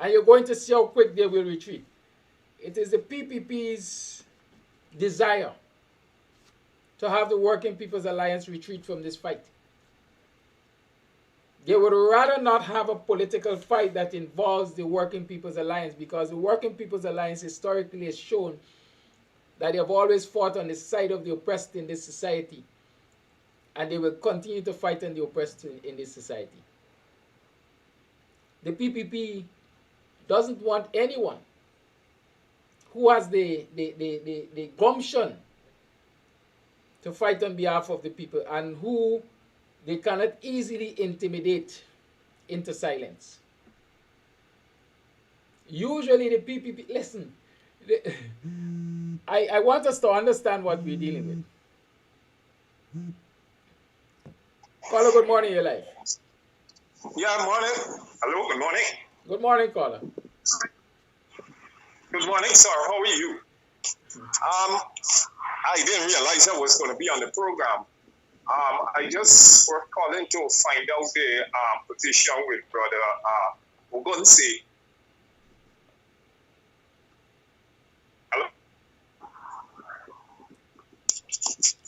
and you're going to see how quick they will retreat. It is the PPP's desire to have the Working People's Alliance retreat from this fight. They would rather not have a political fight that involves the Working People's Alliance, because the Working People's Alliance historically has shown that they have always fought on the side of the oppressed in this society, and they will continue to fight on the oppressed in this society. The PPP doesn't want anyone who has the gumption to fight on behalf of the people and who they cannot easily intimidate into silence. Usually the PPP, listen, I want us to understand what we're dealing with. Caller, good morning, you're live. Yeah, morning. Hello, good morning. Good morning, caller. Good morning, sir. How are you? I didn't realize I was going to be on the program. I just was calling to find out the position with Brother Ogunsi. Hello?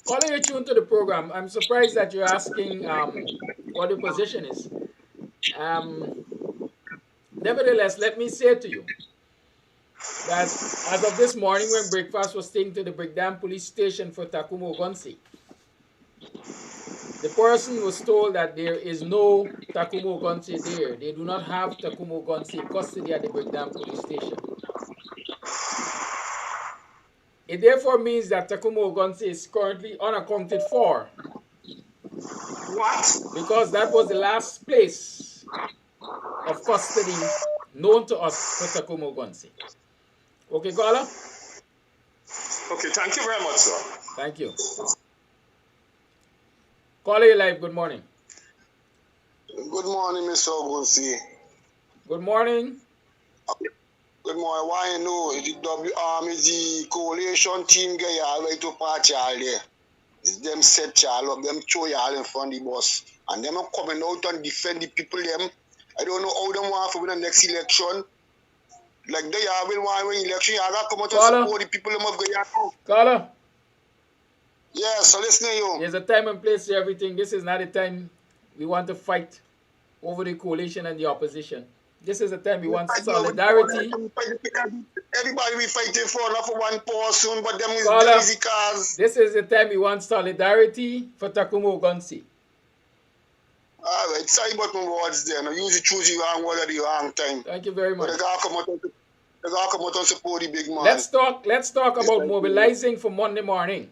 Caller, you're tuned to the program. I'm surprised that you're asking what the position is. Nevertheless, let me say to you that as of this morning when breakfast was taken to the Breakdown Police Station for TACUMA Ogunsi, the person was told that there is no TACUMA Ogunsi there. They do not have TACUMA Ogunsi in custody at the Breakdown Police Station. It therefore means that TACUMA Ogunsi is currently unaccounted for. What? Because that was the last place of custody known to us for TACUMA Ogunsi. Okay, caller? Okay, thank you very much, sir. Thank you. Caller, you live. Good morning. Good morning, Mr. Ogunsi. Good morning. Good morning. Why you know the is the coalition team get y'all right to party all there. It's them set y'all up, them throw y'all in front of the bus. And them are coming out and defend the people them. I don't know how them want for the next election. Like they will want win election, you gotta come out and support the people them of Guyana. Caller? Yes, so listen to you. There's a time and place to everything. This is not a time we want to fight over the coalition and the opposition. This is a time we want solidarity. Everybody we fighting for, not for one person, but them is easy cars. This is the time we want solidarity for TACUMA Ogunsi. Alright, sorry about my words there. No, usually choose the wrong word at the wrong time. Thank you very much. But they gotta come out and support the big man. Let's talk about mobilizing for Monday morning.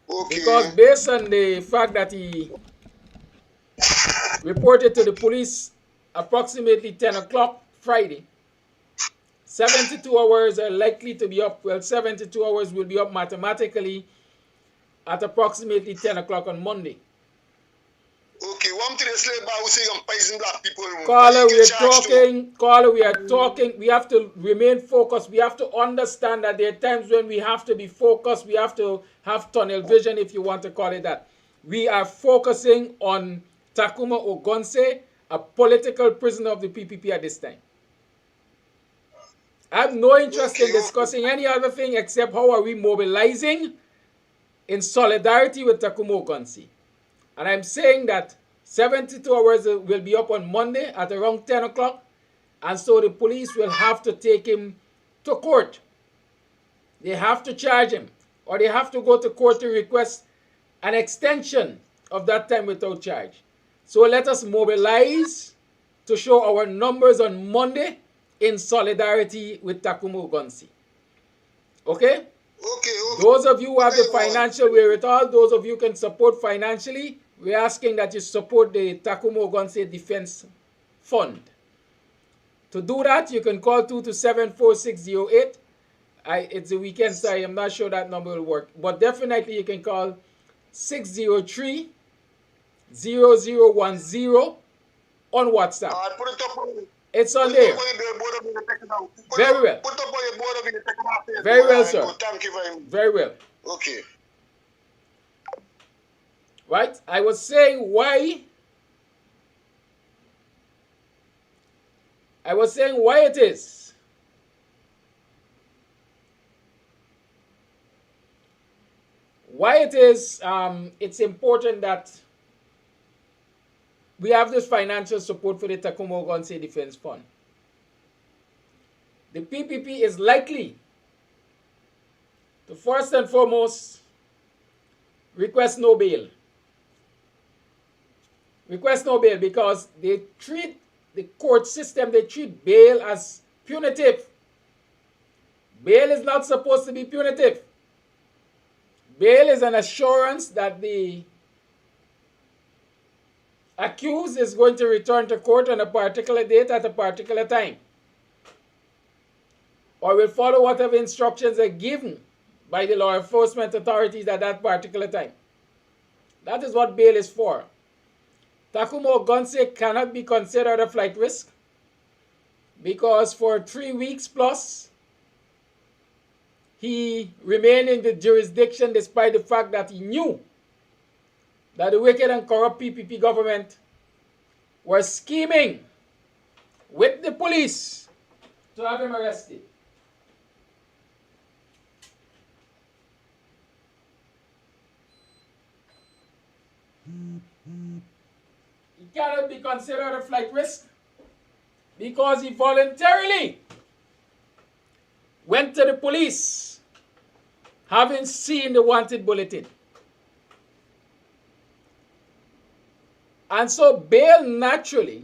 Okay. Because based on the fact that he reported to the police approximately 10 o'clock Friday, 72 hours are likely to be up. Well, 72 hours will be up mathematically at approximately 10 o'clock on Monday. Okay, one to the slave bar who say I'm poison black people. Caller, we are talking. We have to remain focused. We have to understand that there are times when we have to be focused. We have to have tunnel vision, if you want to call it that. We are focusing on TACUMA Ogunsi, a political prisoner of the PPP at this time. I have no interest in discussing any other thing except how are we mobilizing in solidarity with TACUMA Ogunsi. And I'm saying that 72 hours will be up on Monday at around 10 o'clock. And so the police will have to take him to court. They have to charge him. Or they have to go to court to request an extension of that time without charge. So let us mobilize to show our numbers on Monday in solidarity with TACUMA Ogunsi. Okay? Okay. Those of you who have the financial wherewithal, those of you who can support financially, we're asking that you support the TACUMA Ogunsi Defense Fund. To do that, you can call 227-4608. It's a weekend, so I'm not sure that number will work. But definitely you can call 603-0010 on WhatsApp. Put it up on, it's on there. Very well. Put up on your board of the Very well, sir. Thank you very much. Very well. Okay. Right? I was saying why it is it's important that we have this financial support for the TACUMA Ogunsi Defense Fund. The PPP is likely to first and foremost request no bail. Request no bail because they treat the court system, they treat bail as punitive. Bail is not supposed to be punitive. Bail is an assurance that the accused is going to return to court on a particular date at a particular time, or will follow whatever instructions are given by the law enforcement authorities at that particular time. That is what bail is for. TACUMA Ogunse cannot be considered a flight risk because for 3 weeks plus, he remained in the jurisdiction despite the fact that he knew that the wicked and corrupt PPP government were scheming with the police to have him arrested. He cannot be considered a flight risk because he voluntarily went to the police having seen the wanted bulletin. And so bail naturally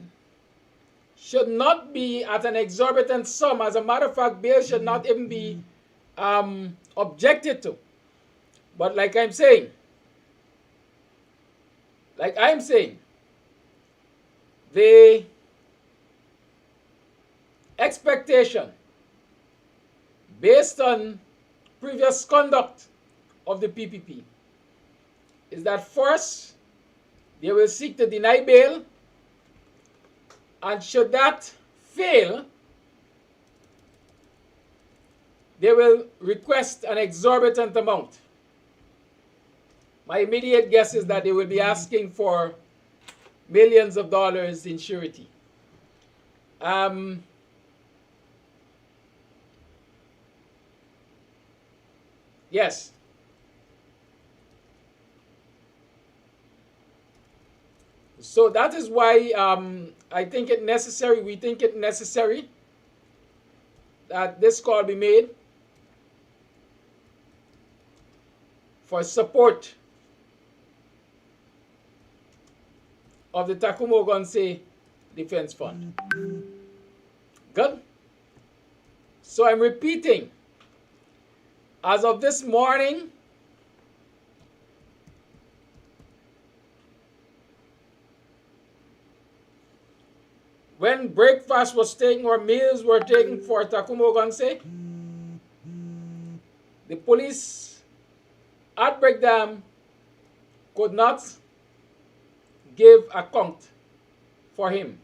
should not be at an exorbitant sum. As a matter of fact, bail should not even be objected to. But like I'm saying, the expectation based on previous conduct of the PPP is that first, they will seek to deny bail, and should that fail, they will request an exorbitant amount. My immediate guess is that they will be asking for millions of dollars in surety. Yes. So that is why I think it necessary, we think it necessary that this call be made for support of the TACUMA Ogunse Defense Fund. Good? So I'm repeating, as of this morning, when breakfast was taken or meals were taken for TACUMA Ogunse, the police at Breakdam could not give account for him.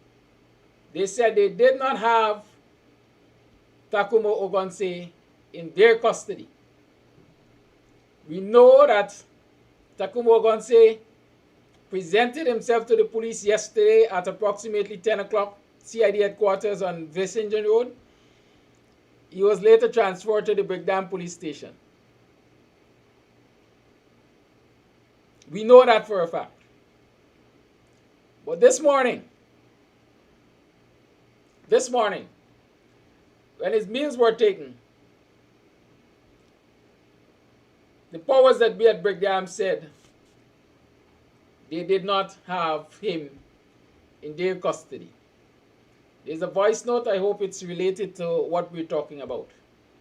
They said they did not have TACUMA Ogunse in their custody. We know that TACUMA Ogunse presented himself to the police yesterday at approximately 10 o'clock, CID headquarters on Vissingen Road. He was later transferred to the Breakdam police station. We know that for a fact. But this morning, when his meals were taken, the powers that be at Breakdam said they did not have him in their custody. There's a voice note. I hope it's related to what we're talking about.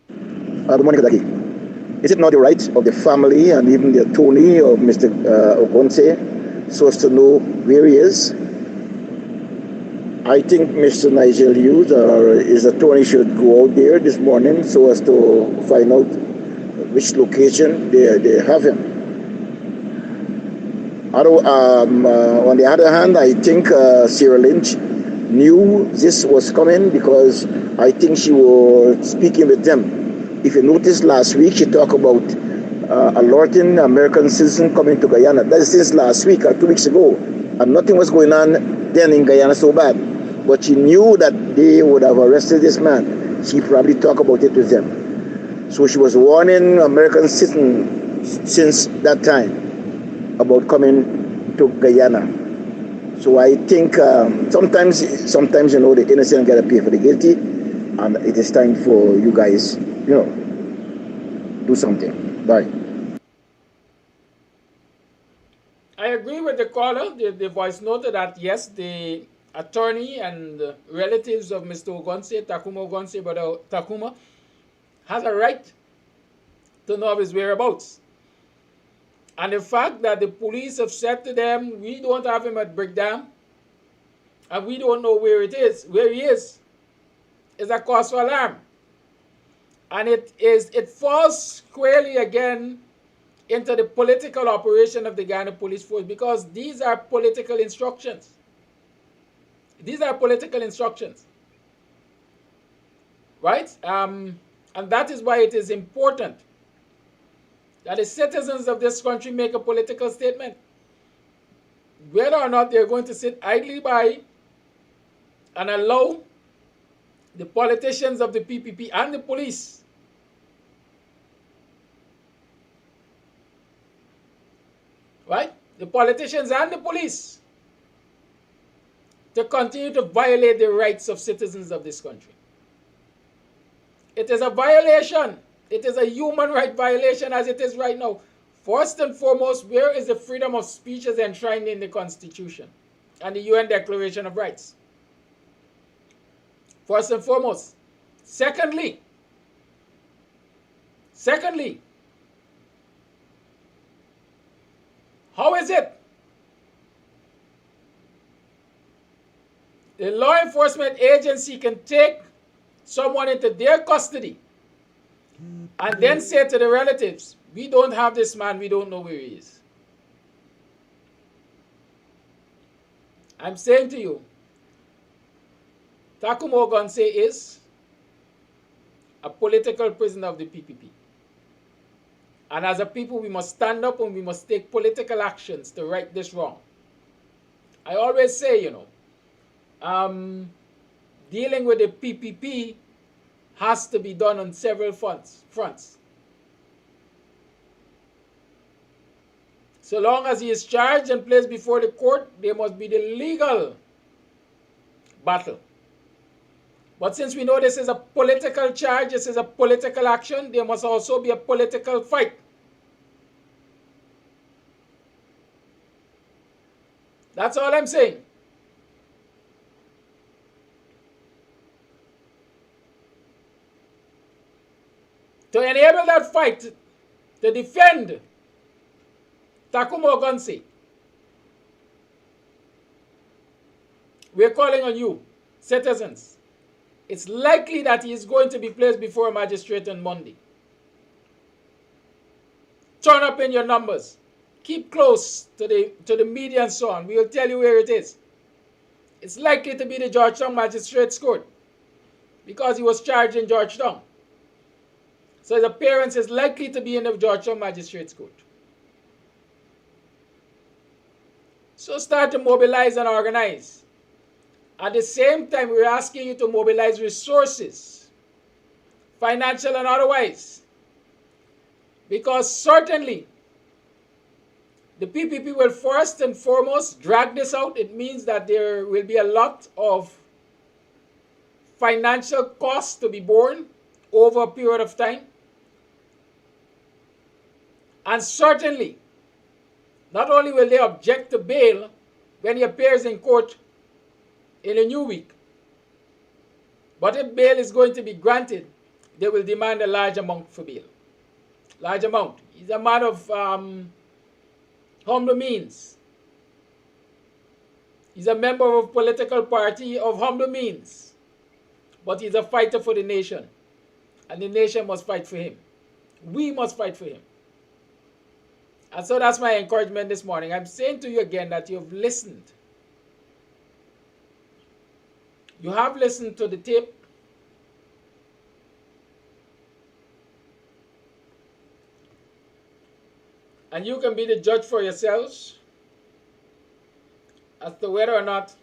Good morning, Kadaki. Is it not the right of the family and even the attorney of Mr. Ogunse so as to know where he is? I think Mr. Nigel Hughes or his attorney should go out there this morning so as to find out which location they have him. On the other hand, I think Sarah Lynch knew this was coming because I think she was speaking with them. If you noticed last week, she talked about alerting American citizens coming to Guyana. That is since last week or 2 weeks ago. And nothing was going on then in Guyana so bad. But she knew that they would have arrested this man. She probably talked about it with them. So she was warning American citizens since that time about coming to Guyana. So I think sometimes the innocent gotta pay for the guilty, and it is time for you guys, do something. Bye. I agree with the caller. The voice noted that yes, the attorney and relatives of Mr. Ogunse, TACUMA Ogunse, brother TACUMA, has a right to know of his whereabouts. And the fact that the police have said to them, we don't have him at Breakdam, and we don't know where he is a cause for alarm. And it falls squarely again into the political operation of the Guyana Police Force, because these are political instructions. These are political instructions. Right? And that is why it is important that the citizens of this country make a political statement. Whether or not they're going to sit idly by and allow the politicians of the PPP and the police right? The politicians and the police to continue to violate the rights of citizens of this country. It is a violation. It is a human right violation as it is right now. First and foremost, where is the freedom of speech as enshrined in the Constitution and the UN Declaration of Rights? First and foremost. Secondly, how is it the law enforcement agency can take someone into their custody and then say to the relatives, we don't have this man, we don't know where he is? I'm saying to you, TACUMA Ogunse is a political prisoner of the PPP. And as a people, we must stand up and we must take political actions to right this wrong. I always say, dealing with the PPP has to be done on several fronts. So long as he is charged and placed before the court, there must be the legal battle. But since we know this is a political charge, this is a political action, there must also be a political fight. That's all I'm saying. To enable that fight, to defend TACUMA Ogunse, we're calling on you, citizens. It's likely that he is going to be placed before a magistrate on Monday. Turn up in your numbers. Keep close to the media and so on. We'll tell you where it is. It's likely to be the Georgetown Magistrates Court because he was charged in Georgetown. So his appearance is likely to be in the Georgetown Magistrates Court. So start to mobilize and organize. At the same time, we're asking you to mobilize resources, financial and otherwise, because certainly the PPP will first and foremost drag this out. It means that there will be a lot of financial costs to be borne over a period of time. And certainly, not only will they object to bail when he appears in court in a new week, but if bail is going to be granted, they will demand a large amount for bail. Large amount. He's a man of humble means. He's a member of a political party of humble means. But he's a fighter for the nation. And the nation must fight for him. We must fight for him. And so that's my encouragement this morning. I'm saying to you again that you've listened. You have listened to the tape. And you can be the judge for yourselves as to whether or not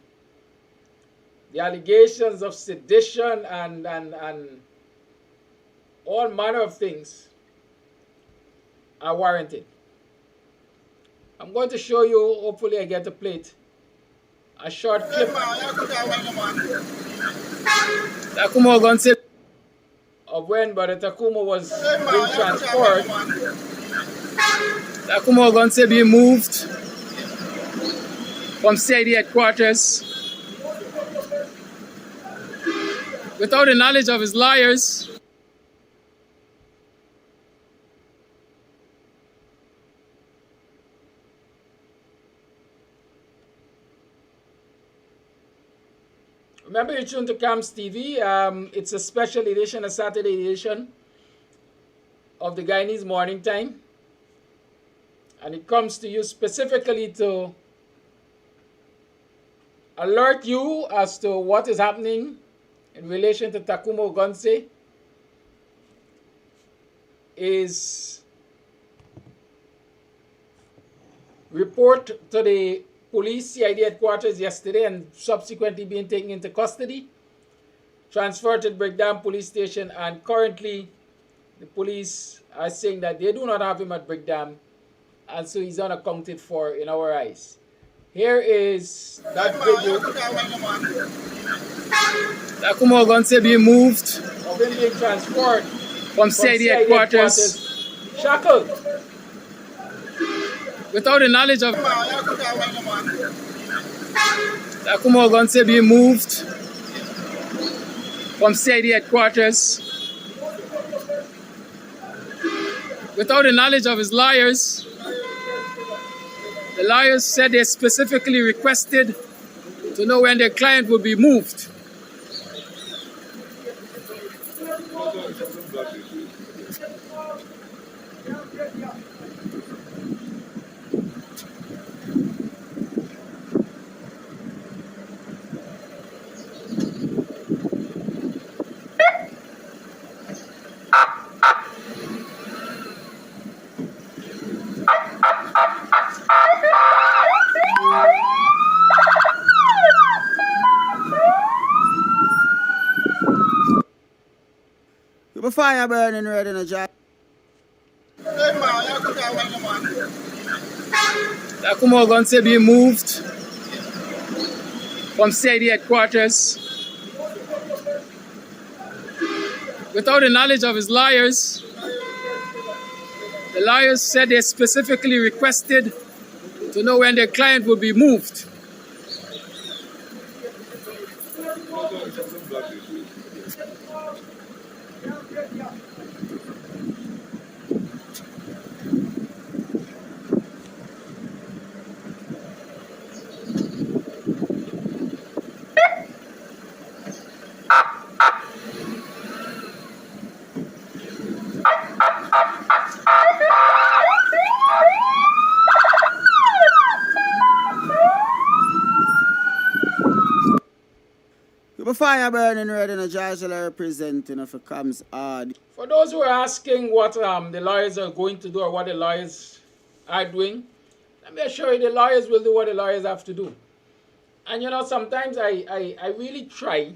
the allegations of sedition and all manner of things are warranted. I'm going to show you, hopefully I get to play it, a short clip. TACUMA Ogunse of when Brother TACUMA was being transferred. TACUMA Ogunse being moved from CID headquarters without the knowledge of his lawyers. Remember, you're tuned to Kams Tv. It's a special edition, a Saturday edition of the Guyanese Morning Time. And it comes to you specifically to alert you as to what is happening in relation to TACUMA Ogunse. Is report to the police CID headquarters yesterday and subsequently being taken into custody, transferred to the Breakdown police station, and currently the police are saying that they do not have him at Breakdown, and so he's unaccounted for in our eyes. Here is that video. TACUMA Ogunse being moved, of him being transferred from CID headquarters, shackled, without the knowledge of TACUMA Ogunse being moved from CID headquarters, without the knowledge of his lawyers. The lawyers said they specifically requested to know when their client would be moved. The fire burning red in a jar. TACUMA Ogunse being moved from CID headquarters, without the knowledge of his lawyers. The lawyers said they specifically requested to know when their client would be moved. The fire burning red in a jar representing of a Kams Tv. For those who are asking what the lawyers are going to do or what the lawyers are doing, let me assure you the lawyers will do what the lawyers have to do. And you know, sometimes I really try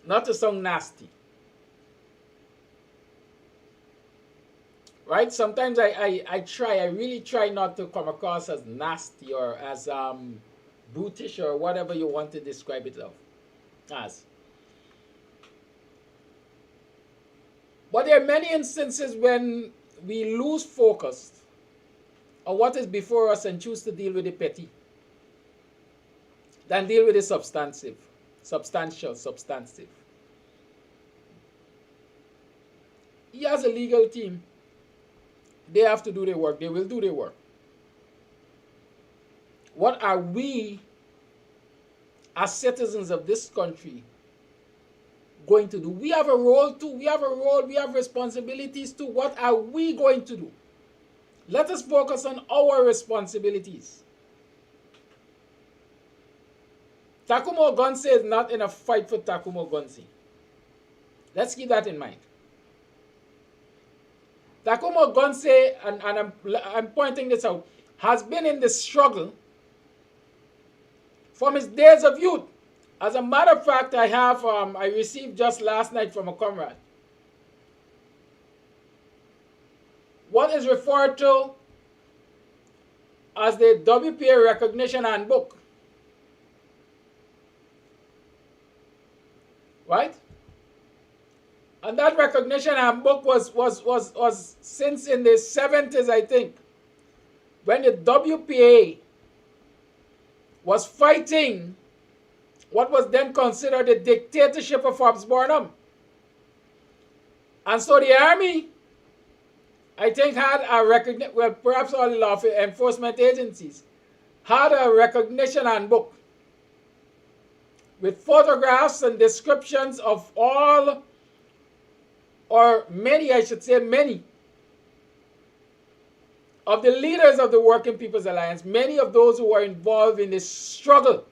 not to sound nasty. Right? Sometimes I really try not to come across as nasty or as brutish or whatever you want to describe it as. But there are many instances when we lose focus on what is before us and choose to deal with the petty than deal with the substantive. He has a legal team. They have to do their work. They will do their work. What are we, as citizens of this country, going to do? We have a role too. We have responsibilities too. What are we going to do? Let us focus on our responsibilities. TACUMA Ogunse is not in a fight for TACUMA Ogunse. Let's keep that in mind. TACUMA Ogunse, and I'm pointing this out, has been in the struggle from his days of youth. As a matter of fact, I received just last night from a comrade what is referred to as the WPA Recognition Handbook. Right? And that recognition handbook was since in the 70s, I think, when the WPA was fighting what was then considered the dictatorship of Forbes Burnham. And so the army, I think, had a recognition, well, perhaps all the law enforcement agencies had a recognition handbook with photographs and descriptions of all, or many, I should say many, of the leaders of the Working People's Alliance, many of those who are involved in this struggle.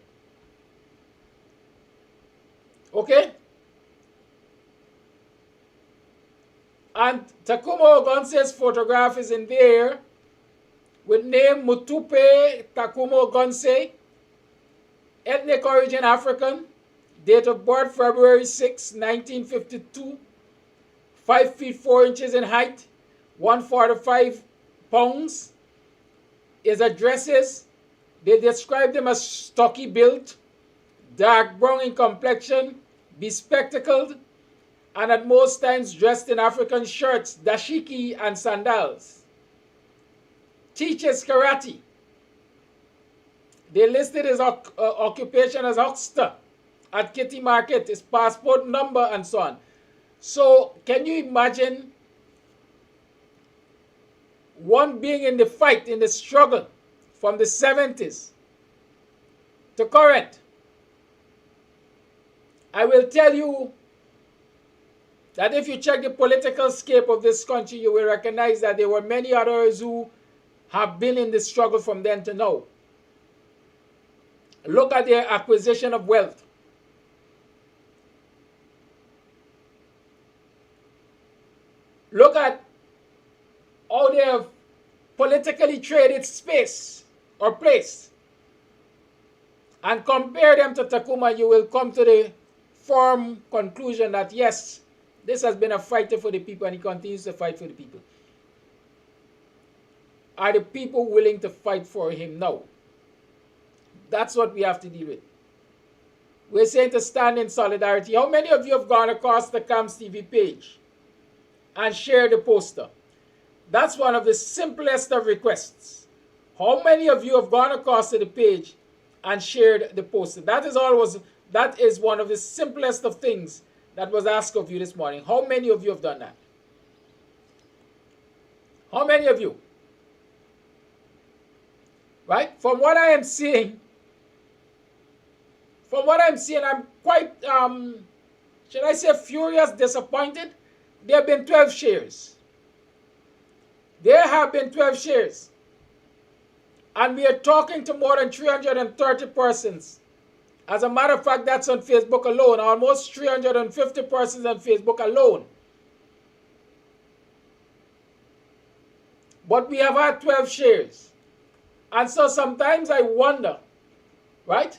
Okay? And TACUMA Ogonse's photograph is in there with name Mutupe TACUMA Ogonse, ethnic origin African, date of birth February 6, 1952, 5 feet 4 inches in height, 145 pounds. His addresses, they described him as stocky built, dark brown in complexion, bespectacled, and at most times dressed in African shirts, dashiki, and sandals. Teaches karate. They listed his occupation as huckster at Kitty Market, his passport number, and so on. So, can you imagine one being in the fight, in the struggle from the 70s to current? I will tell you that if you check the political scape of this country, you will recognize that there were many others who have been in the struggle from then to now. Look at their acquisition of wealth. Look at how they have politically traded space or place. And compare them to TACUMA, you will come to the firm conclusion that yes, this has been a fighter for the people and he continues to fight for the people. Are the people willing to fight for him now? That's what we have to deal with. We're saying to stand in solidarity. How many of you have gone across the Kams TV page and shared the poster? That's one of the simplest of requests. How many of you have gone across to the page and shared the poster? That is one of the simplest of things that was asked of you this morning. How many of you have done that? How many of you? Right? From what I am seeing, I'm quite, should I say furious, disappointed. There have been 12 shares. There have been 12 shares. And we are talking to more than 330 persons. As a matter of fact, that's on Facebook alone. Almost 350 persons on Facebook alone. But we have had 12 shares. And so sometimes I wonder, right?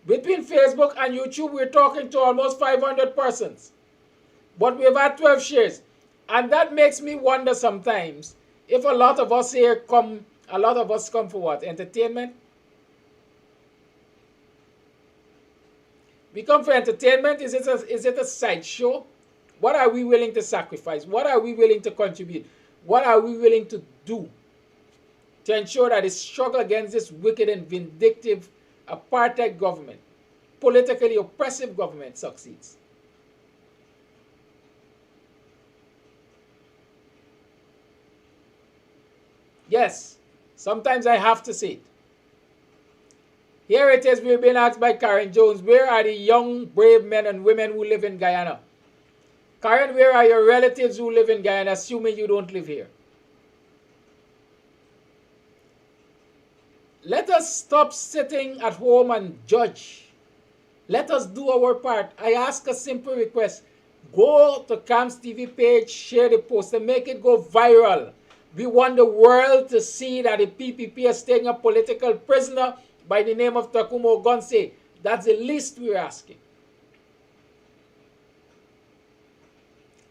Between Facebook and YouTube, we're talking to almost 500 persons. But we've had 12 shares. And that makes me wonder sometimes if a lot of us here come, for what? Entertainment? We come for entertainment? Is it a sideshow? What are we willing to sacrifice? What are we willing to contribute? What are we willing to do to ensure that the struggle against this wicked and vindictive apartheid government, politically oppressive government, succeeds? Yes, sometimes I have to say it. Here it is, we've been asked by Karen Jones, where are the young, brave men and women who live in Guyana? Karen, where are your relatives who live in Guyana, assuming you don't live here? Let us stop sitting at home and judge. Let us do our part. I ask a simple request. Go to Kams TV page, share the post, and make it go viral. We want the world to see that the PPP is taking a political prisoner by the name of TACUMA Ogonse. That's the least we're asking.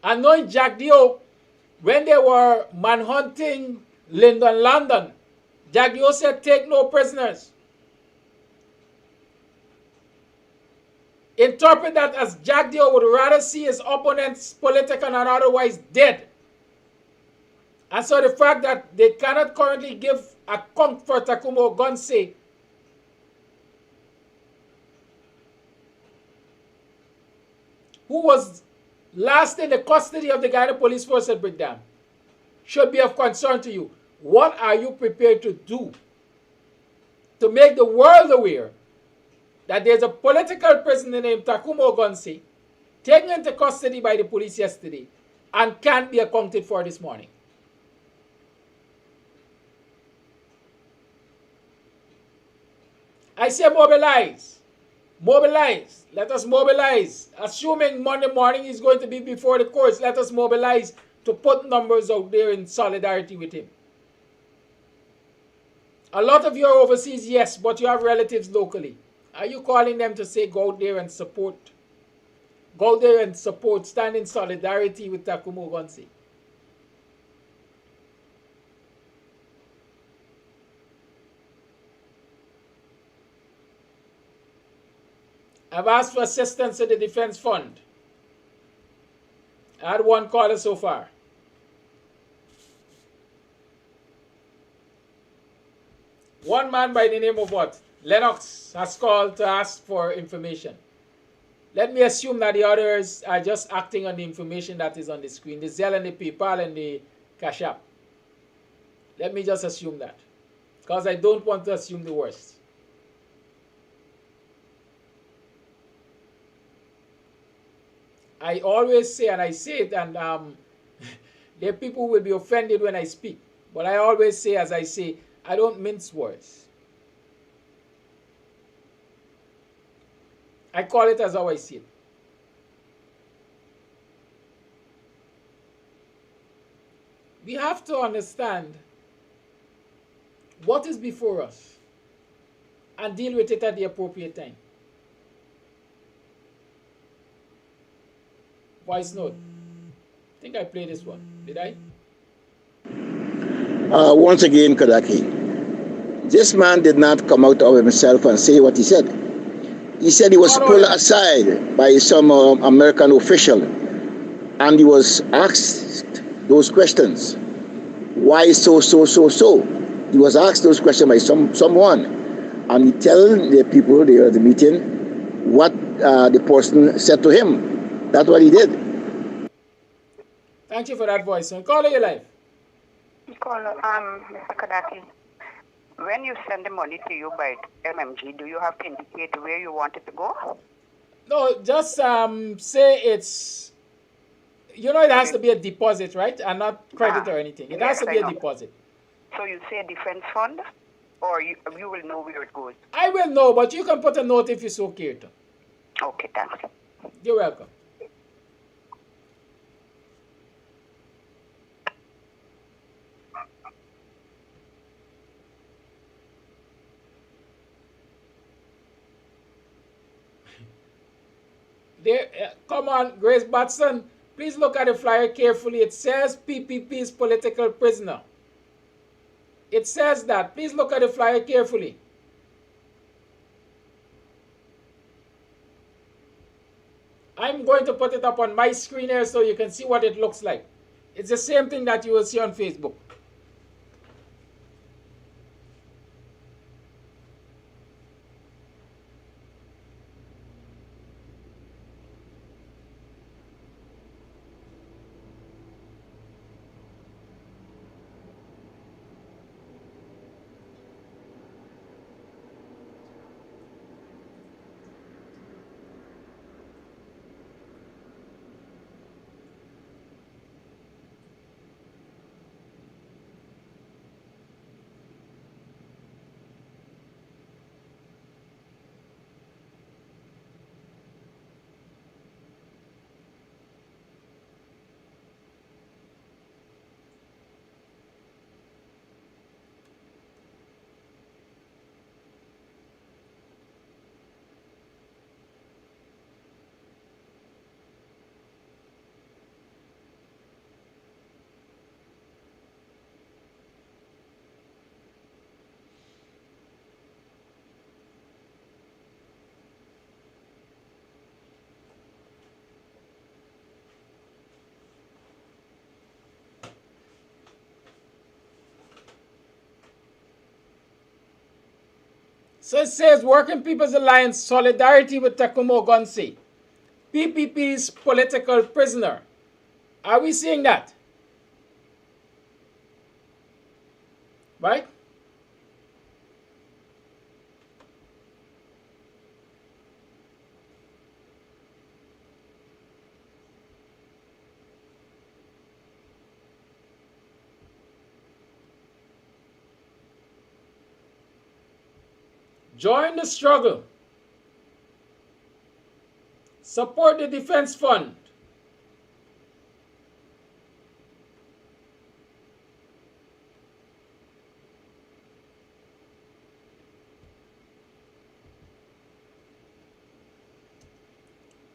And knowing Jack Dio, when they were manhunting Lyndon London, Jack Dio said, take no prisoners. Interpret that as Jack Dio would rather see his opponents, political and otherwise, dead. And so the fact that they cannot currently give a count for TACUMA Ogonse, who was last in the custody of the Guyana Police Force at Brickdam, should be of concern to you. What are you prepared to do to make the world aware that there's a political prisoner named TACUMA Ogunsi taken into custody by the police yesterday and can't be accounted for this morning. I say mobilize. Mobilize. Let us mobilize. Assuming Monday morning is going to be before the courts, let us mobilize to put numbers out there in solidarity with him. A lot of you are overseas, yes, but you have relatives locally. Are you calling them to say go out there and support? Go out there and support, stand in solidarity with TACUMA Ogunsi. I've asked for assistance to the Defense Fund. I had one caller so far. One man by the name of what? Lennox has called to ask for information. Let me assume that the others are just acting on the information that is on the screen. The Zelle and the PayPal and the Cash App. Let me just assume that. Because I don't want to assume the worst. I always say, and I say it, and there are people who will be offended when I speak. But I always say, as I say, I don't mince words. I call it as how I see it. We have to understand what is before us and deal with it at the appropriate time. Voice note. I think I played this one. Did I? Once again, Kadaki, this man did not come out of himself and say what he said. He said he was pulled aside by some American official and he was asked those questions. Why so? He was asked those questions by someone and he tell the people there at the meeting what the person said to him. That's what he did. Thank you for that voice. And caller, you live. Caller, Mr. Kadaki, when you send the money to you by MMG, do you have to indicate where you want it to go? No, just say it's, you know, it has to be a deposit, right? And not credit or anything. It has to be a deposit. So you say defense fund, or you will know where it goes? I will know, but you can put a note if you so care to. Okay, thanks. You're welcome. There, come on, Grace Batson. Please look at the flyer carefully. It says PPP's political prisoner. It says that. Please look at the flyer carefully. I'm going to put it up on my screen here so you can see what it looks like. It's the same thing that you will see on Facebook. So it says, Working People's Alliance, solidarity with TACUMA Ogunsi, PPP's political prisoner. Are we seeing that? Right? Join the struggle. Support the Defense Fund.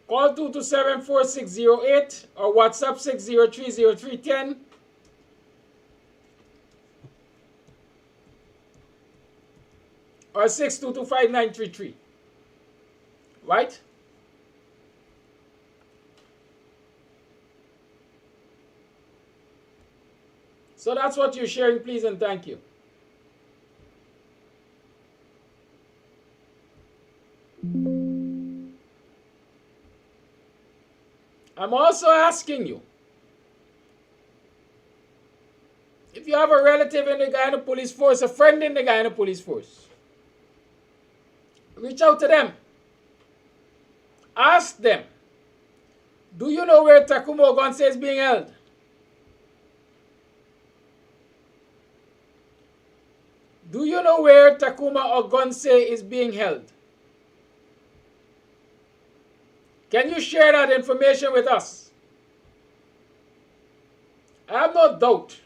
Call 227-4608 or WhatsApp 6030310. Or 6225933. Right? So that's what you're sharing, please, and thank you. I'm also asking you, if you have a relative in the Guyana Police Force, a friend in the Guyana Police Force, reach out to them. Ask them, do you know where TACUMA Ogonse is being held? Do you know where TACUMA Ogonse is being held? Can you share that information with us? I have no doubt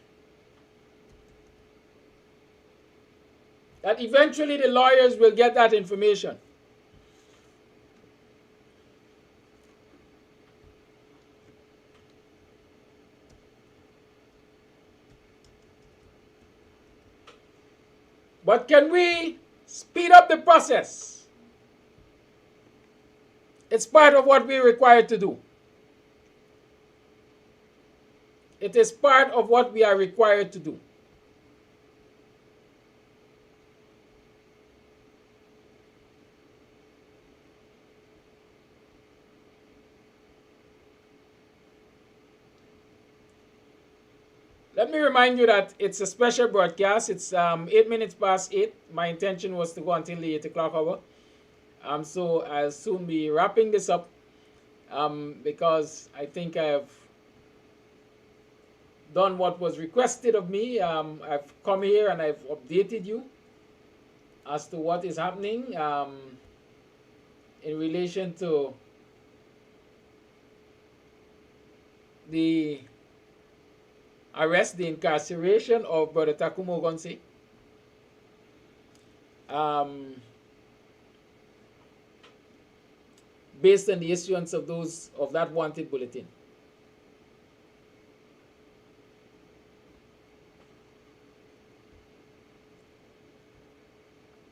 that eventually the lawyers will get that information. But can we speed up the process? It's part of what we're required to do. It is part of what we are required to do. Let me remind you that it's a special broadcast. It's 8 minutes past 8. My intention was to go until the 8 o'clock hour. So I'll soon be wrapping this up because I think I've done what was requested of me. I've come here and I've updated you as to what is happening in relation to the arrest, the incarceration of Brother TACUMA Ogonse. Based on the issuance of that wanted bulletin.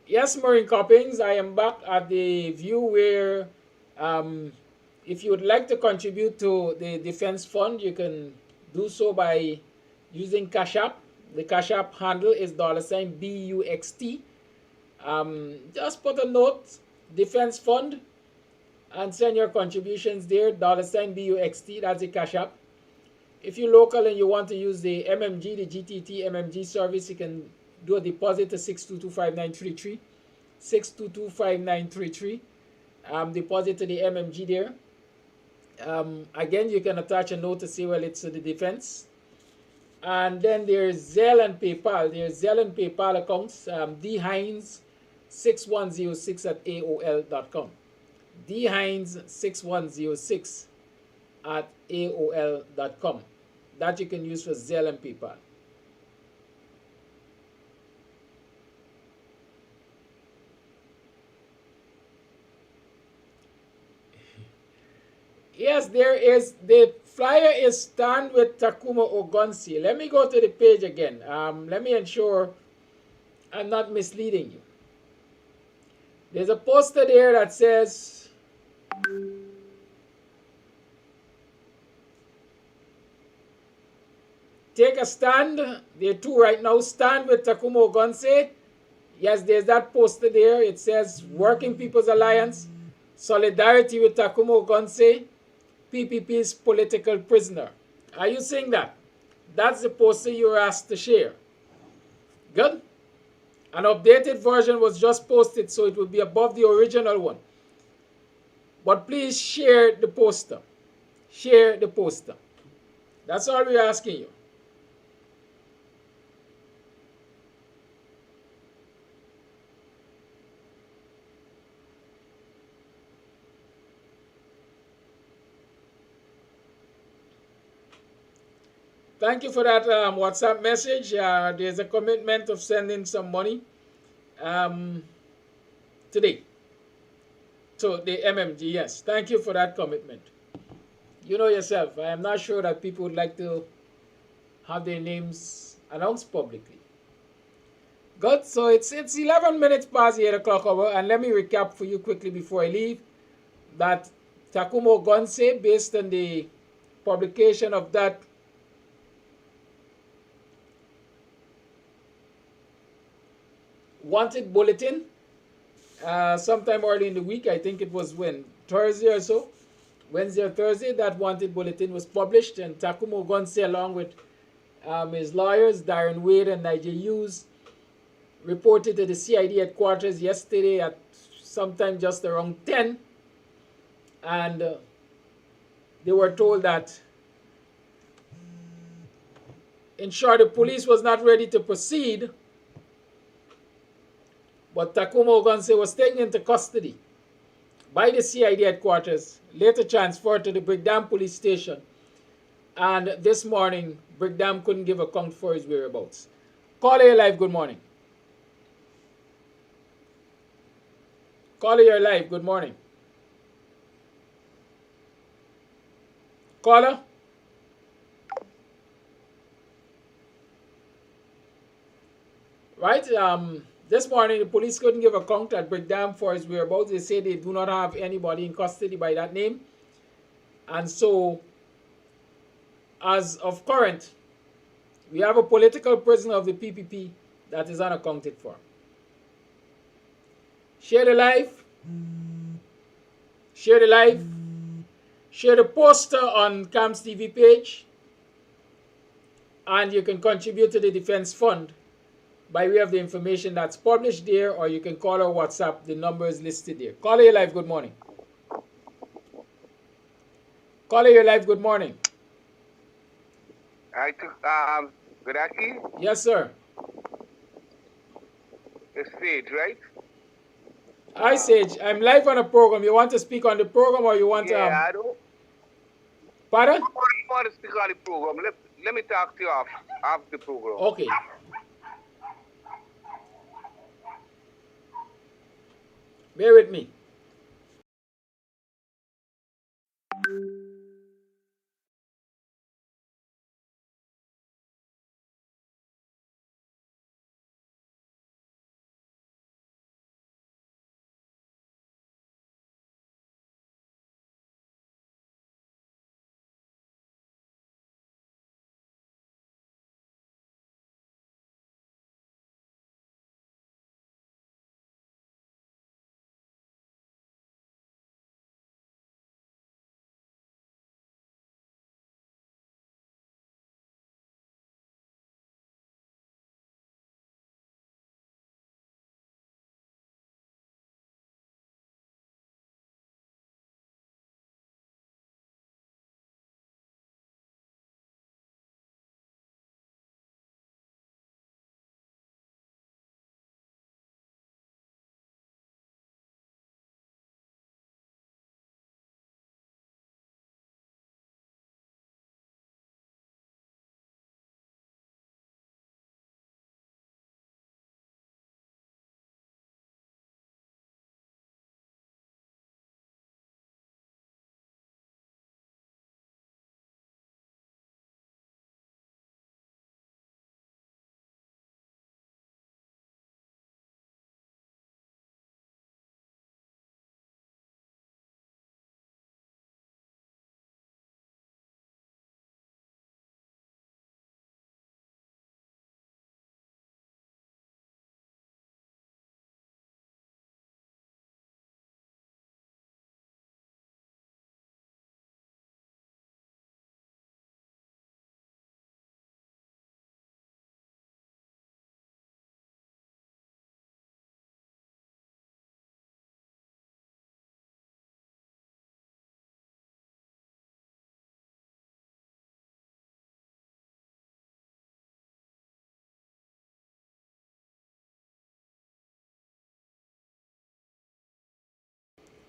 Yes, Marine Coppings, I am back at the view where if you would like to contribute to the Defense Fund, you can do so by using Cash App. The Cash App handle is $BUXT. Just put a note, Defense Fund, and send your contributions there, $BUXT, that's the Cash App. If you're local and you want to use the MMG, the GTT MMG service, you can do a deposit to 6225933. 6225933. Deposit to the MMG there. Again, you can attach a note to say, well, it's to the defense. And then there's Zelle and PayPal. There's Zelle and PayPal accounts, dhines6106 at AOL.com. dhines6106 at AOL.com. That you can use for Zelle and PayPal. Yes, there is. The flyer is Stand with TACUMA Ogonse. Let me go to the page again. Let me ensure I'm not misleading you. There's a poster there that says take a stand. There are two right now. Stand with TACUMA Ogonse. Yes, there's that poster there. It says Working People's Alliance, Solidarity with TACUMA Ogonse, PPP's political prisoner. Are you seeing that? That's the poster you were asked to share. Good? An updated version was just posted, so it will be above the original one. But please share the poster. Share the poster. That's all we're asking you. Thank you for that WhatsApp message. There's a commitment of sending some money today to the MMG. Yes, thank you for that commitment. You know yourself, I am not sure that people would like to have their names announced publicly. Good, so it's 11 minutes past the 8 o'clock hour, and let me recap for you quickly before I leave that TACUMA Gonse, based on the publication of that wanted bulletin sometime early in the week, I think it was when, Thursday or so, Wednesday or Thursday, that wanted bulletin was published, and TACUMA Gonse, along with his lawyers, Darren Wade and Nigel Hughes, reported to the CID headquarters yesterday at sometime just around 10, and they were told that, in short, the police was not ready to proceed, but TACUMA Gonse was taken into custody by the CID headquarters, later transferred to the Brigdam police station, and this morning, Brigdam couldn't give account for his whereabouts. Caller, you're live, good morning. Caller, you're live, good morning. Caller? Right, this morning the police couldn't give account at Brigdam for his whereabouts. They say they do not have anybody in custody by that name. And so, as of current, we have a political prisoner of the PPP that is unaccounted for. Share the live. Share the live. Share the poster on Kams TV page. And you can contribute to the defense fund by way of the information that's published there, or you can call or WhatsApp. The number is listed there. Caller, you're live, good morning. Caller, you're live, good morning. Good afternoon. Yes, sir. It's Sage, right? Hi, Sage. I'm live on a program. You want to speak on the program, or you want to... I don't... Pardon? I want to speak on the program. Let me talk to you off the program. Okay. Bear with me.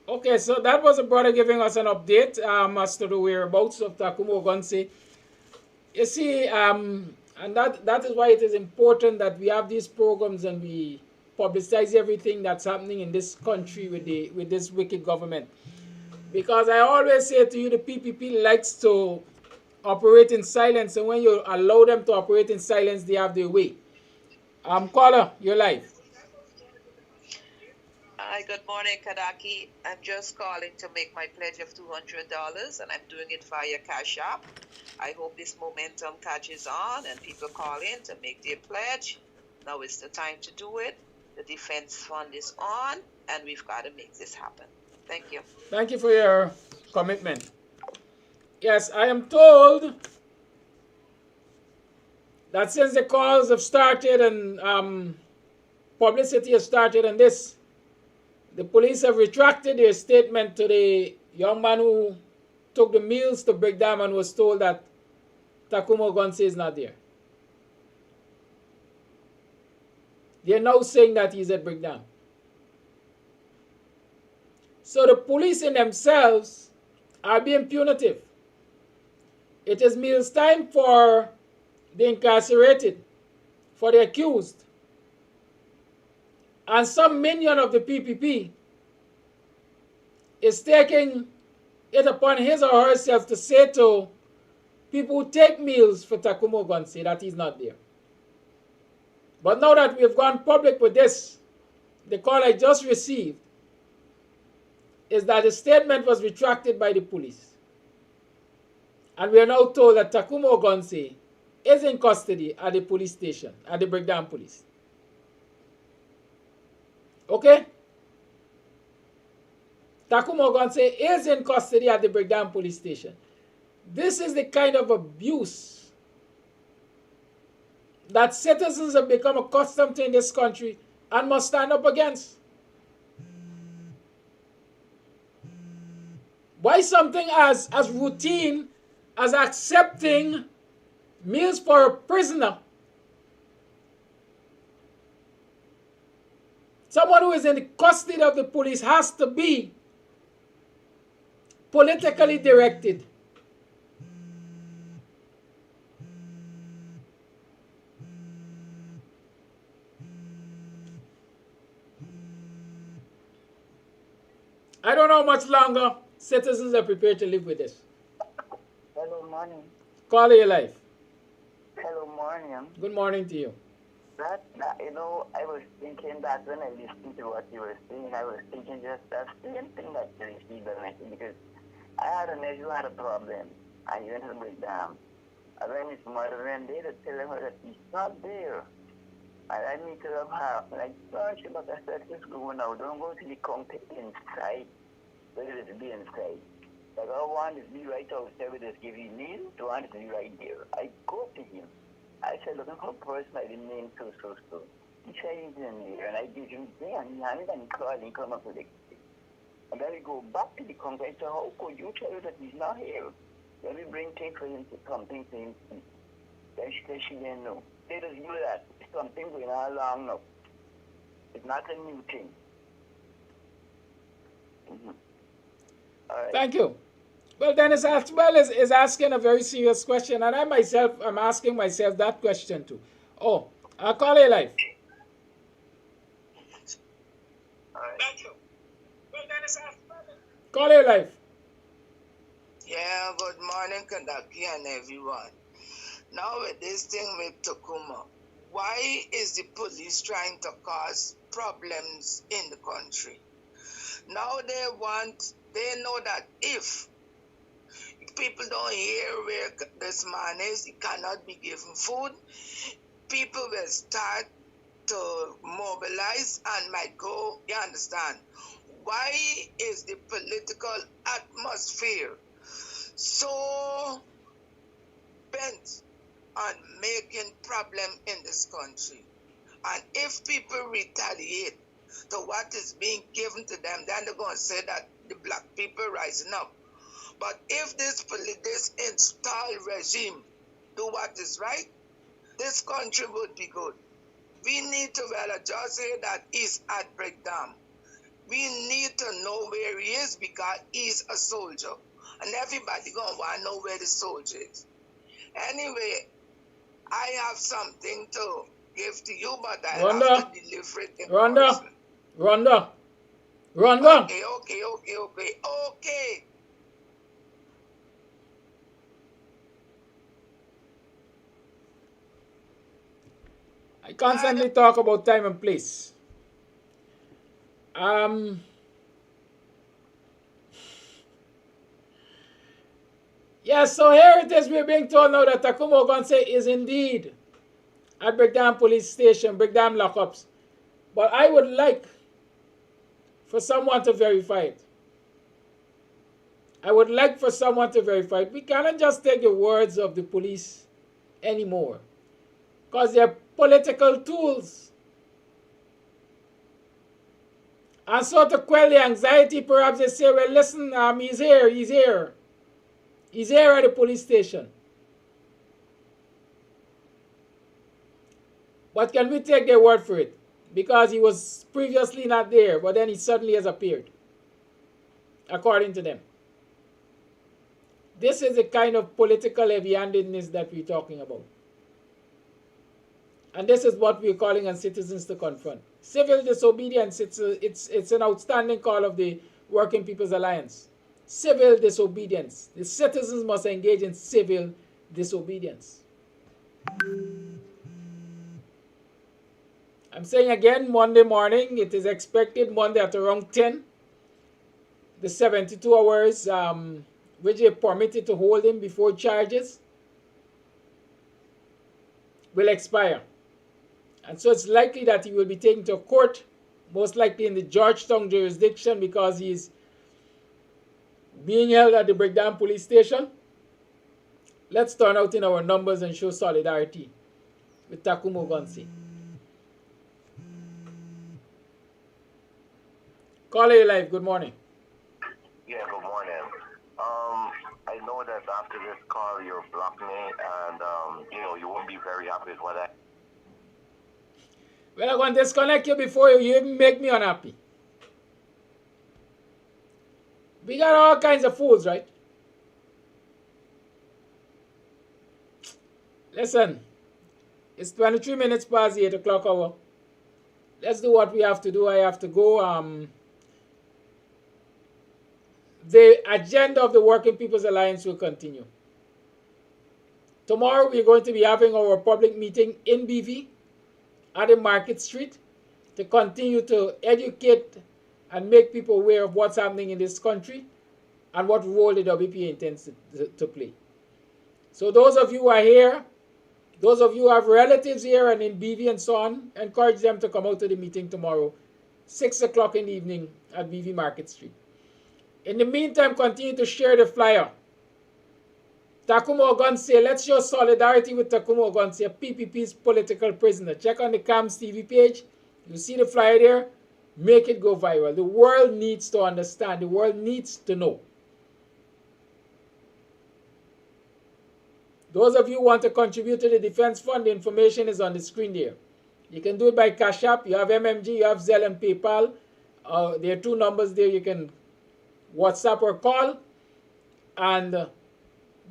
Okay, so that was a brother giving us an update as to the whereabouts of TACUMA Gonse. You see, and that is why it is important that we have these programs and we publicize everything that's happening in this country with this wicked government. Because I always say to you, the PPP likes to operate in silence, and when you allow them to operate in silence, they have their way. Caller, you're live. Hi, good morning, Kadaki. I'm just calling to make my pledge of $200, and I'm doing it via Cash App. I hope this momentum catches on and people call in to make their pledge. Now is the time to do it. The defense fund is on, and we've got to make this happen. Thank you. Thank you for your commitment. Yes, I am told that since the calls have started and publicity has started on this, the police have retracted their statement to the young man who took the meals to Brickdam and was told that TACUMA Ogunse is not there. They are now saying that he's at Brickdam. So the police in themselves are being punitive. It is meals time for the incarcerated, for the accused. And some minion of the PPP is taking it upon his or herself to say to people who take meals for TACUMA Ogunse that he's not there. But now that we have gone public with this, the call I just received is that the statement was retracted by the police. And we are now told that TACUMA Ogunse is in custody at the police station, at the Brickdam police. Okay? TACUMA Ogunse is in custody at the Brickdam police station. This is the kind of abuse that citizens have become accustomed to in this country and must stand up against. Why something as routine as accepting meals for a prisoner, someone who is in the custody of the police, has to be politically directed? I don't know how much longer citizens are prepared to live with this. Hello, morning. Call your life. Hello, morning. Good morning to you. You know, I was thinking that when I listened to what you were saying, I was thinking just that same thing that you received on me, because I had a nephew who had a problem, and he went to the Brickdam. And when his mother went there to tell her that he's not there. And I need to have her, like, gosh, but I said, just go now, don't go to the counter inside, whether it be inside. Like, I want to be right outside with this give you meal, I want it to be right there. I go to him. I said, looking for a person by the name so. He said he's in there, and I give him there, and he handed and he called and come up with it. And then we go back to the counter and say, how could you tell her that he's not here? Then we bring things for him to come, things to him. Then she said she didn't know. They just do that. It's something going on long now. It's not a new thing. Mm-hmm. All right. Thank you. Well, Dennis as well is asking a very serious question, and I myself am asking myself that question too. Oh, I'll call you live. Thank you. Well, Dennis call you live. Yeah, good morning, Kadaki and everyone. Now with this thing with TACUMA, why is the police trying to cause problems in the country? Now they know that if people don't hear where this man is, he cannot be given food, people will start to mobilize and might go, you understand? Why is the political atmosphere so bent on making problem in this country? And if people retaliate to what is being given to them, then they're going to say that the black people rising up. But if this installed regime do what is right, this country would be good. We need to just say that he's at Brickdam. We need to know where he is because he's a soldier. And everybody going to want to know where the soldier is. Anyway, I have something to give to you, but I have Rhonda, to deliver it in Rhonda, person. Rhonda, Rhonda. Okay. I constantly talk about time and place. Yes, so here it is. We're being told now that TACUMA Ogonse is indeed at Breakdown Police Station, Breakdown lockups. But I would like for someone to verify it. I would like for someone to verify it. We cannot just take the words of the police anymore, because they're political tools. And so to quell the anxiety, perhaps they say, well, listen, he's here. He's here at the police station. But can we take their word for it? Because he was previously not there, but then he suddenly has appeared, according to them. This is the kind of political heavy-handedness that we're talking about. And this is what we're calling on citizens to confront. Civil disobedience, it's an outstanding call of the Working People's Alliance. Civil disobedience. The citizens must engage in civil disobedience. I'm saying again, Monday morning, it is expected Monday at around 10. The 72 hours which are permitted to hold him before charges will expire. And so it's likely that he will be taken to court, most likely in the Georgetown jurisdiction, because he's being held at the Breakdown Police Station. Let's turn out in our numbers and show solidarity with TACUMA Ogonse. Caller live, good morning. Yeah, good morning. I know that after this call you'll block me and you won't be very happy with what I... Well, I'm going to disconnect you before you even make me unhappy. We got all kinds of fools, right? Listen, it's 23 minutes past the 8 o'clock hour. Let's do what we have to do. I have to go. The agenda of the Working People's Alliance will continue. Tomorrow we're going to be having our public meeting in BV at the Market Street to continue to educate and make people aware of what's happening in this country and what role the WPA intends to play. So those of you who are here, those of you who have relatives here and in BV and so on, encourage them to come out to the meeting tomorrow, 6 o'clock in the evening at BV Market Street. In the meantime, continue to share the flyer. TACUMA Ogonse, let's show solidarity with TACUMA Ogonse, PPP's political prisoner. Check on the Kams TV page. You see the flyer there. Make it go viral. The world needs to understand. The world needs to know. Those of you who want to contribute to the Defense Fund, the information is on the screen there. You can do it by Cash App. You have MMG, you have Zelle and PayPal. There are two numbers there. You can WhatsApp or call, and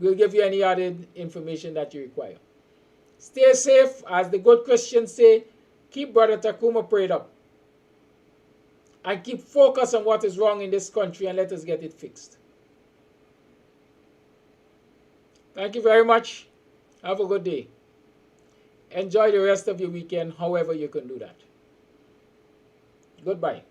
we'll give you any other information that you require. Stay safe. As the good Christians say, keep Brother TACUMA prayed up. And keep focused on what is wrong in this country and let us get it fixed. Thank you very much. Have a good day. Enjoy the rest of your weekend, however you can do that. Goodbye.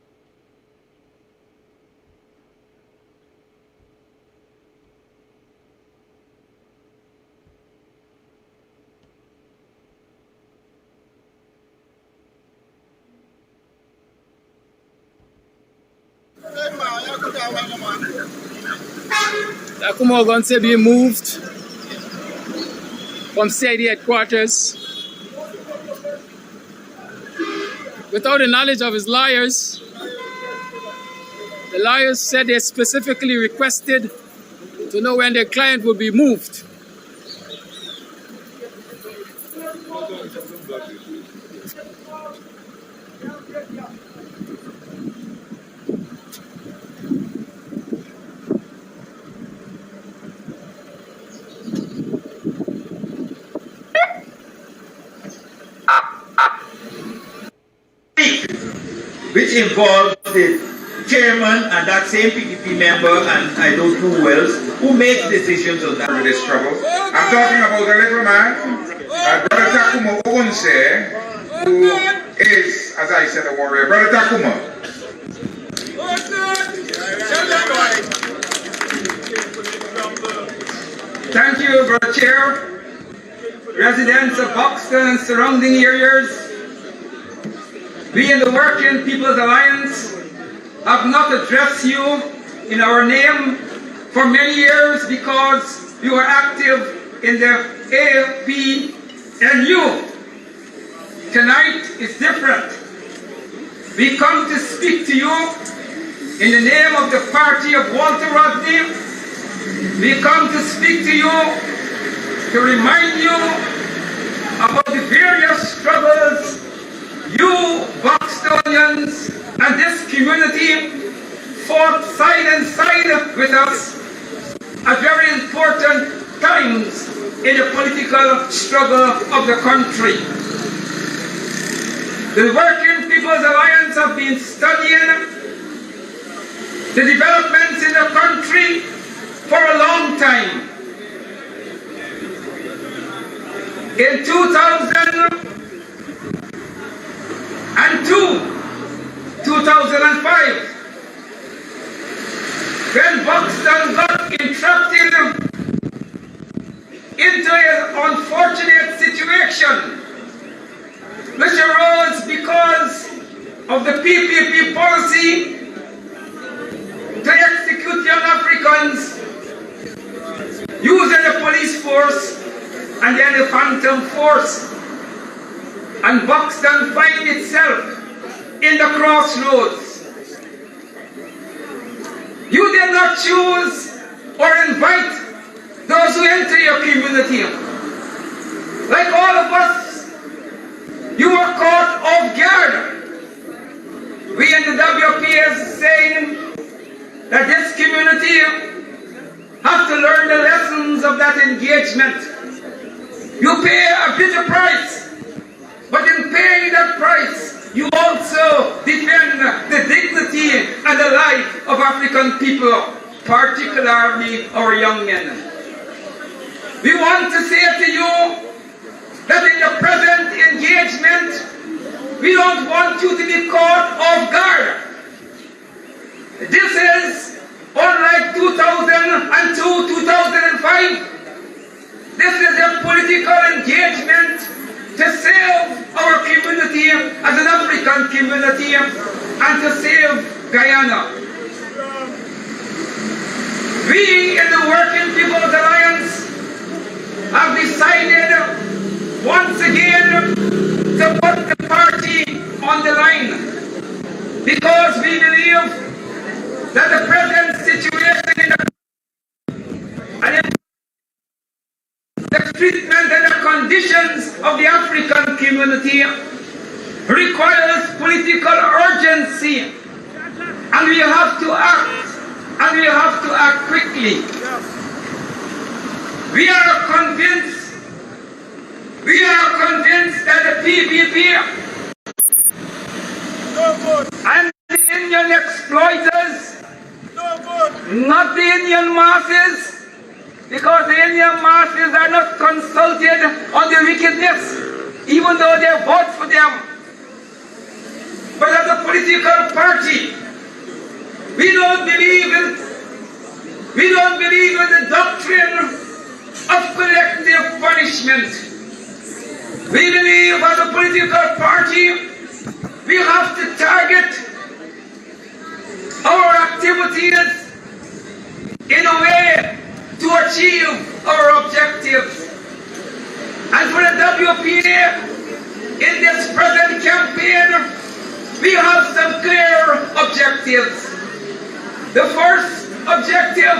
TACUMA Ogonse being moved from CID headquarters without the knowledge of his lawyers. The lawyers said they specifically requested to know when their client would be moved. involves the chairman and that same PDP member and I don't know who else who makes decisions on that. This trouble. I'm talking about a little man, Brother TACUMA Ogunse, who is, as I said, a warrior. Brother TACUMA. Thank you, Brother Chair. Residents of Buxton and surrounding areas, we in the Working People's Alliance have not addressed you in our name for many years because you are active in the AFPNU. Tonight is different. We come to speak to you in the name of the party of Walter Rodney. We come to speak to you to remind you about the various struggles you Buxtonians and this community fought side and side with us at very important times in the political struggle of the country. The Working People's Alliance have been studying the developments in the country for a long time. In 2002, 2005, when Buxton got entrapped into an unfortunate situation, which arose because of the PPP policy to execute young Africans using the police force and then the phantom force. And Buxton finds itself in the crossroads. You did not choose or invite those who enter your community. Like all of us, you were caught off guard. We in the WP is saying that this community have to learn the lessons of that engagement. You pay a bitter price, but in paying that price, you also defend the dignity and the life of African people, particularly our young men. We want to say to you that in the present engagement, we don't want you to be caught off guard. This is unlike 2002, 2005. This is a political engagement to save our community as an African community and to save Guyana. We in the Working People's Alliance have decided once again to put the party on the line because we believe that the present situation in the treatment and the conditions of the African community requires political urgency, and we have to act, and we have to act quickly. We are convinced that the PPP and the Indian exploiters, not the Indian masses, because the Indian masses are not consulted on the wickedness, even though they vote for them. But as a political party, we don't believe in the doctrine of collective punishment. We believe as a political party, we have to target our activities in a way to achieve our objectives. And for the WPA, in this present campaign, we have some clear objectives. The first objective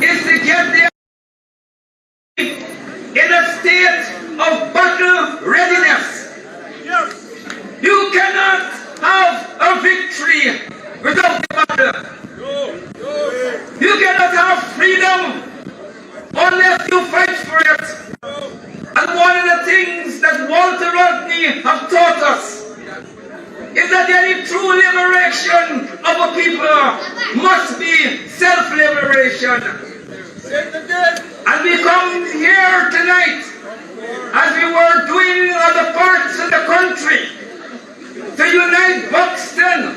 is to get the in a state of battle readiness. You cannot have a victory without the battle. You cannot have freedom unless you fight for it. And one of the things that Walter Rodney have taught us is that any liberation of a people must be self-liberation. And we come here tonight, as we were doing in other parts of the country, to unite Buxton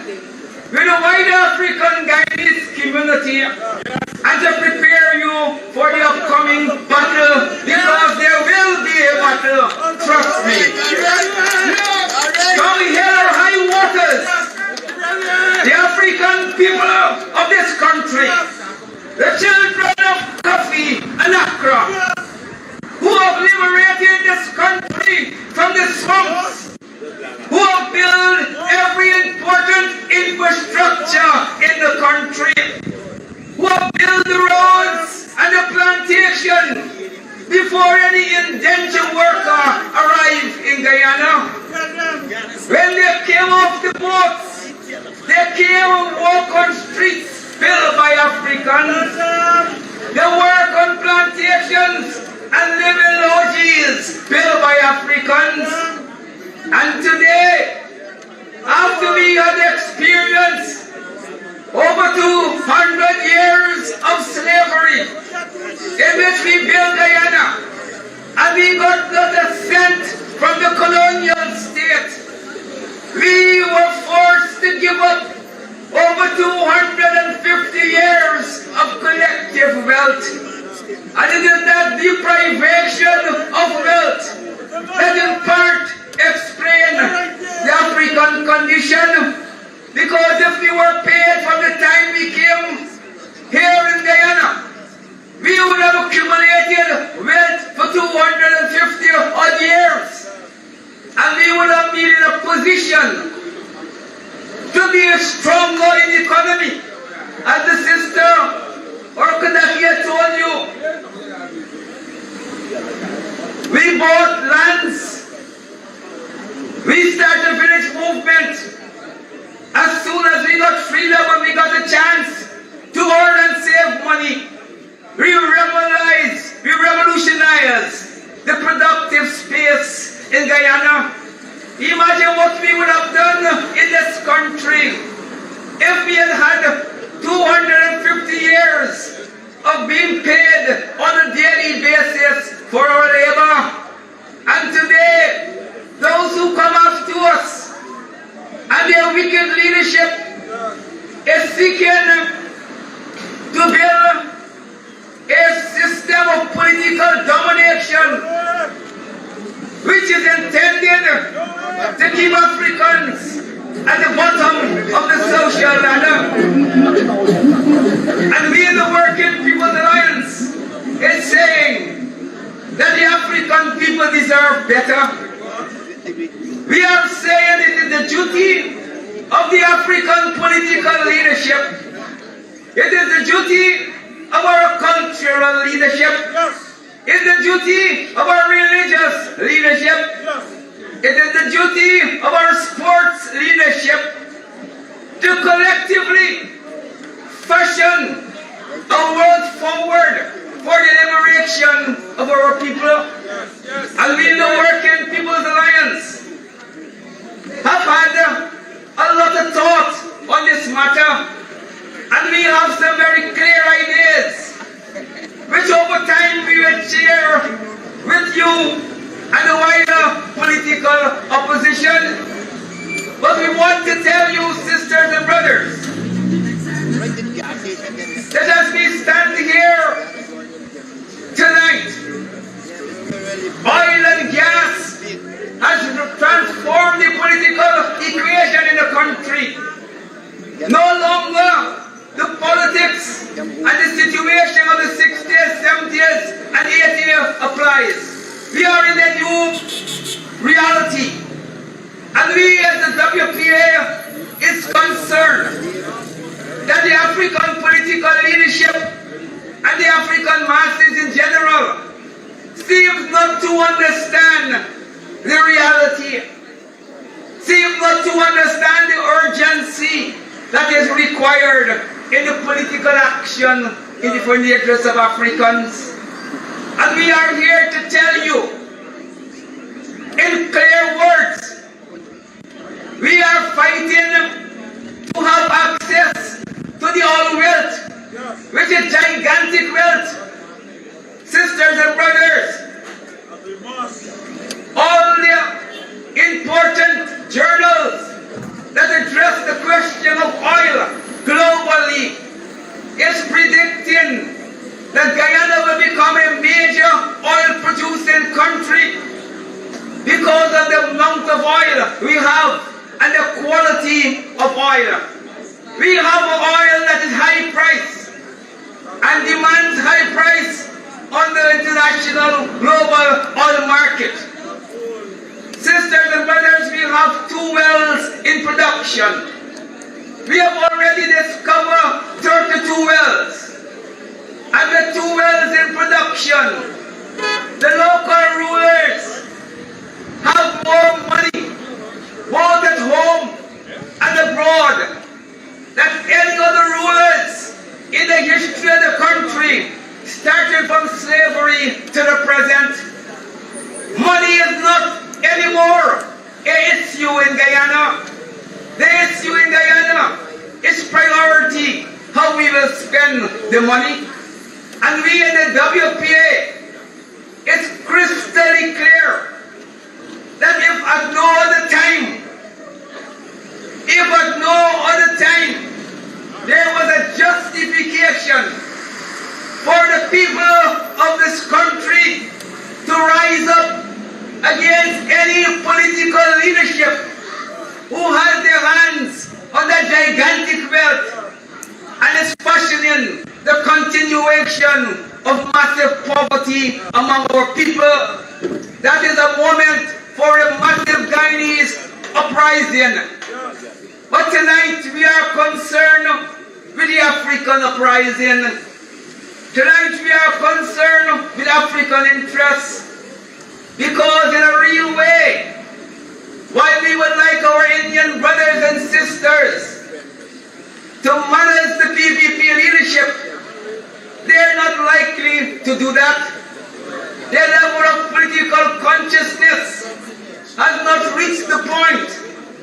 with the wider African Guyanese community and to prepare you for the upcoming battle, because there will be a battle, trust me. Come here, high waters, the African people of this country, the children of Kofi and Accra, who have liberated this country from the swamps, who have built every important infrastructure in the country, who have built the roads and the plantation before any indentured worker arrived in Guyana. When they came off the boats, they came and walked on streets built by Africans. They work on plantations and live in lodges built by Africans. And today, after we had experienced over 200 years of slavery, in which we built Guyana, and we got the assent from the colonial state, we were forced to give up over 250 years of collective wealth. And it is that deprivation of wealth that in part explain the African condition, because if we were paid from the time we came here in Guyana, we would have accumulated wealth for 250 odd years, and we would have been in a position to be stronger in the economy. As the sister or Kadakia told you, we bought lands. We started the village movement as soon as we got freedom and we got a chance to earn and save money. We revolutionized the productive space in Guyana. Imagine what we would have done in this country if we had had 250 years of being paid on a daily basis for our labor. And today, those who come after us and their wicked leadership is seeking to build a system of political domination which is intended to keep Africans at the bottom of the social ladder. And we in the Working People's Alliance is saying that the African people deserve better. We are saying it is the duty of the African political leadership. It is the duty of our cultural leadership. It is the duty of our religious leadership. It is the duty of our sports leadership to collectively fashion a world forward for the liberation of our people. And we in the Working People's Alliance have had a lot of thought on this matter, and we have some very clear ideas which over time we will share with you and the wider political opposition. But we want to tell you, sisters and brothers, that as we stand here tonight, oil and gas has transformed the political equation in the country. No longer the politics and the situation of the 60s, 70s, and 80s applies. We are in a new reality. And we as the WPA is concerned that the African political leadership and the African masses in general seem not to understand the reality, seem not to understand the urgency that is required in the political action for the interests of Africans. And we are here to tell you in clear words, we are fighting to such a gigantic wealth. Sisters and brothers, all the important journals that address the question of oil globally is predicting that Guyana will become a major oil producing country because of the amount of oil we have and the quality of oil. We have oil that is high price and demands high price on the international global oil market. Sisters and brothers, we have 2 wells in production. We have already discovered 32 wells. And the 2 wells in production, the local rulers have more money, both at home and abroad, than any other rulers in the history of the country, starting from slavery to the present. Money is not anymore an issue in Guyana. The issue in Guyana is priority, how we will spend the money. And we in the WPA, it's crystal clear that if at no other time, there was a justification for the people of this country to rise up against any political leadership who has their hands on that gigantic wealth and is fashioning the continuation of massive poverty among our people. That is a moment for a massive Guyanese uprising. But tonight we are concerned with the African uprising. Tonight we are concerned with African interests, because in a real way, while we would like our Indian brothers and sisters to manage the PPP leadership, they are not likely to do that. Their level of political consciousness has not reached the point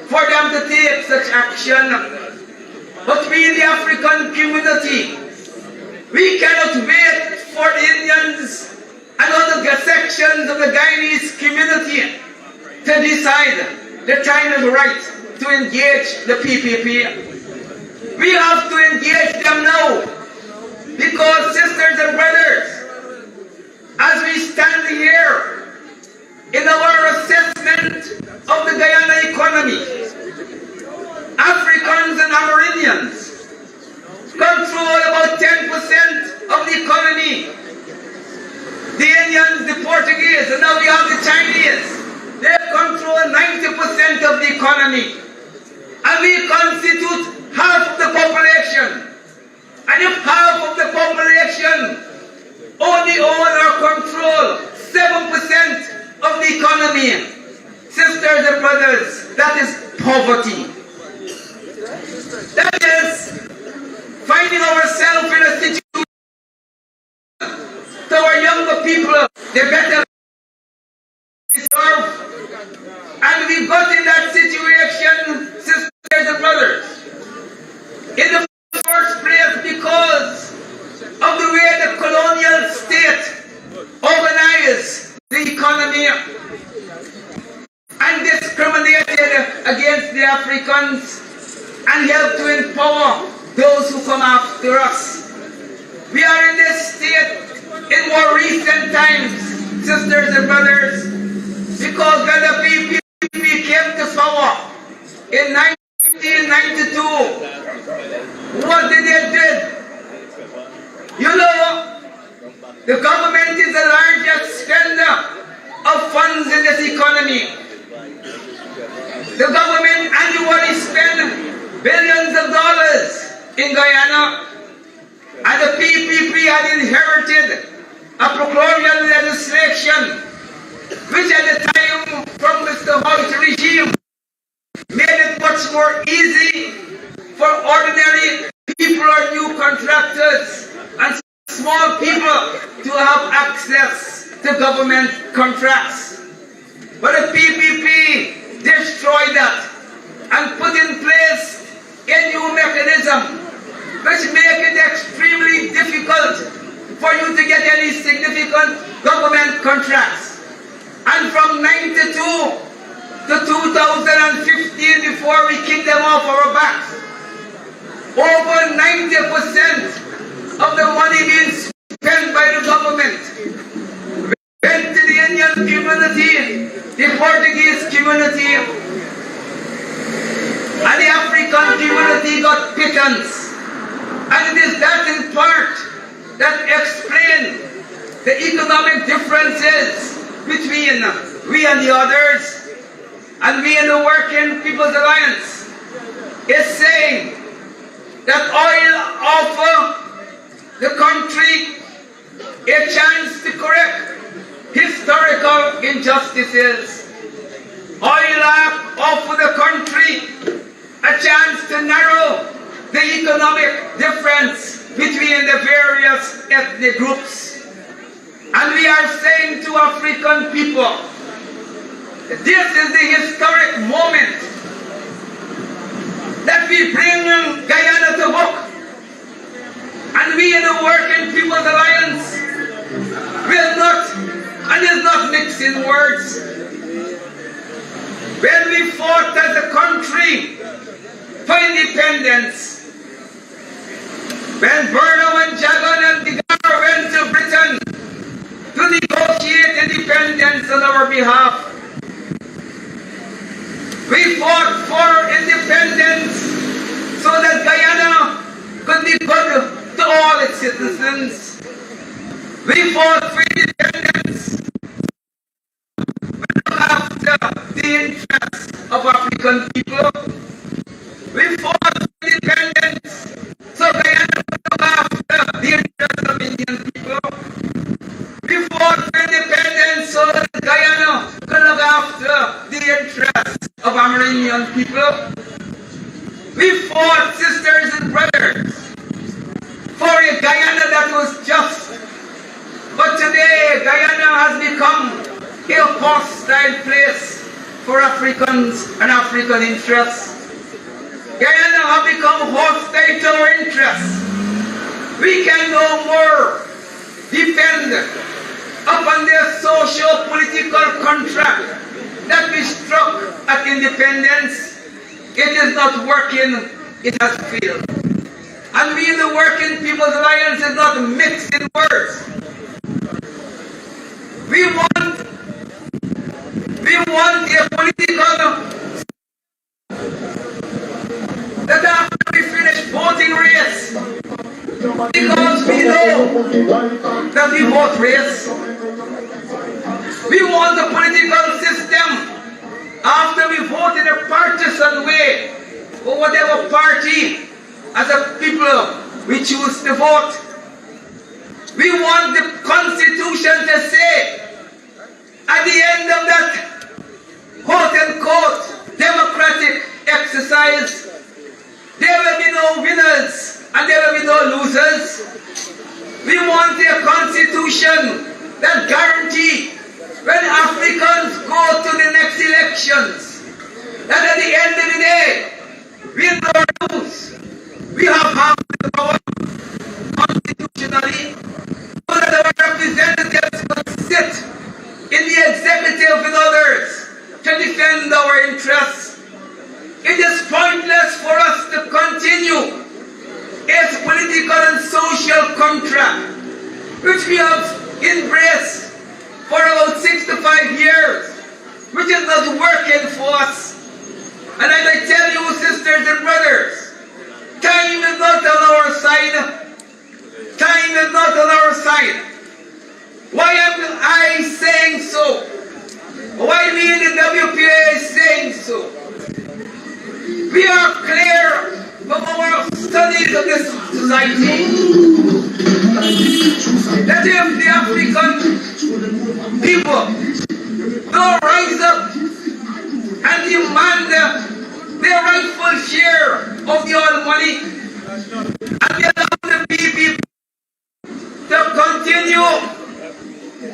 for them to take such action. But we in the African community, we cannot wait for the Indians and other sections of the Guyanese community to decide the time is right to engage the PPP. We have to engage them now, because sisters and brothers, as we stand here in our assessment of the Guyana economy, Africans and Amerindians control about 10% of the economy. The Indians, the Portuguese, and now we have the Chinese. They control 90% of the economy. And we constitute half of the population. And if half of the population only own or control 7% of the economy, sisters and brothers, that is poverty. That is finding ourselves in a situation to our younger people, they better deserve. And we got in that situation, sisters and brothers, in the first place because of the way the colonial state organized the economy and discriminated against the Africans and helped to empower those who come after us. We are in this state in more recent times, sisters and brothers, because when the PPP came to power in 1992, what did they do? You know, the government is the largest spender of funds in this economy. The government annually spends billions of dollars in Guyana, and the PPP had inherited a procurement legislation which at the time from Mr. Hoyt's regime made it much more easy for ordinary people or new contractors and small people to have access to government contracts. But the PPP destroyed that and put in place a new mechanism which make it extremely difficult for you to get any significant government contracts. And from 92 to 2015, before we kicked them off our backs, over 90% of the money being spent by the government went to the Indian community, the Portuguese community, and the African community got pittance. And it is that in part that explain the economic differences between we and the others. And we in the Working People's Alliance is saying that oil offer the country a chance to correct historical injustices. Oil offer the country a chance to narrow the economic difference between the various ethnic groups. And we are saying to African people, this is the historic moment that we bring Guyana to book. And we in the Working People's Alliance will not, and is not mixing words. When we fought as a country for independence, when Burnham and Jagan and Digar went to Britain to negotiate independence on our behalf, we fought for independence so that Guyana could be good to all its citizens. We fought for independence after the interests of African people. We fought for independence so Guyana could look after the interests of Indian people. We fought for independence so that Guyana could look after the interests of Amerindian people. We fought, sisters and brothers, for a Guyana that was just. But today, Guyana has become a hostile place for Africans and African interests. Guyana has become hostile to our interests. We can no more depend upon the socio-political contract that we struck at independence. It is not working, it has failed. And we in the Working People's Alliance is not mixing words. We want a political that after we finish voting race, because we know that we vote race, we want a political system after we vote in a partisan way for whatever party as a people we choose to vote. We want the Constitution to say at the end of that quote-unquote democratic exercise, there will be no winners and there will be no losers. We want a constitution that guarantees when Africans go to the next elections, that at the end of the day, win or lose, we have half the power constitutionally, so that our representatives will sit in the executive with others to defend our interests. It is pointless for us to continue its political and social contract, which we have embraced for about 65 years, which is not working for us. And as I tell you, sisters and brothers, time is not on our side. Time is not on our side. Why am I saying so? Why we in the WPA is saying so? We are clear from our studies of this society that if the African people don't rise up and demand their rightful share of the oil money and they allow the people to continue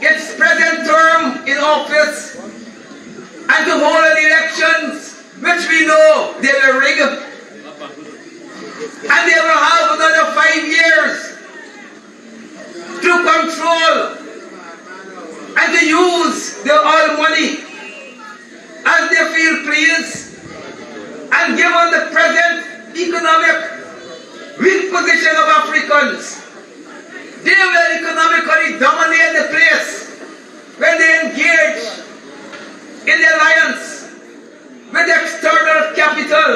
its present term in office and to hold an elections which we know they will rig and they will have another the oil money as they feel pleased, and given the present economic weak position of Africans, they will economically dominate the place when they engage in the alliance with external capital,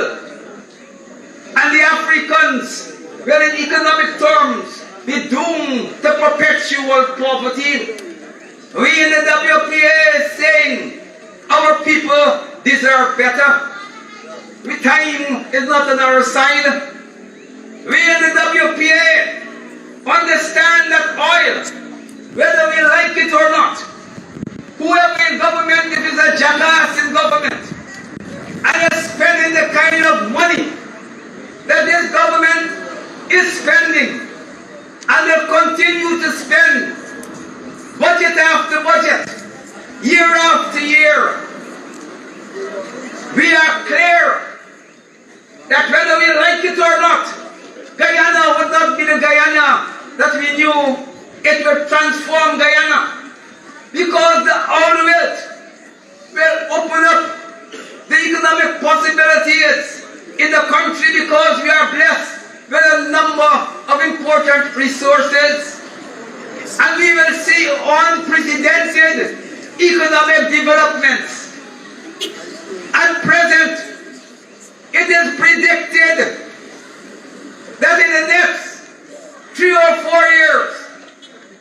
and the Africans will in economic terms be doomed to perpetual poverty. We in the WPA is saying our people deserve better. The time is not on our side. We in the WPA understand that oil, whether we like it or not, whoever in government, if it's a jackass in government, and is spending the kind of money that this government is spending, and will continue to spend, budget after budget, year after year, we are clear that whether we like it or not, Guyana would not be the Guyana that we knew. It will transform Guyana, because the oil wealth will open up the economic possibilities in the country, because we are blessed with a number of important resources, and we will see unprecedented economic developments. At present, it is predicted that in the next 3 or 4 years,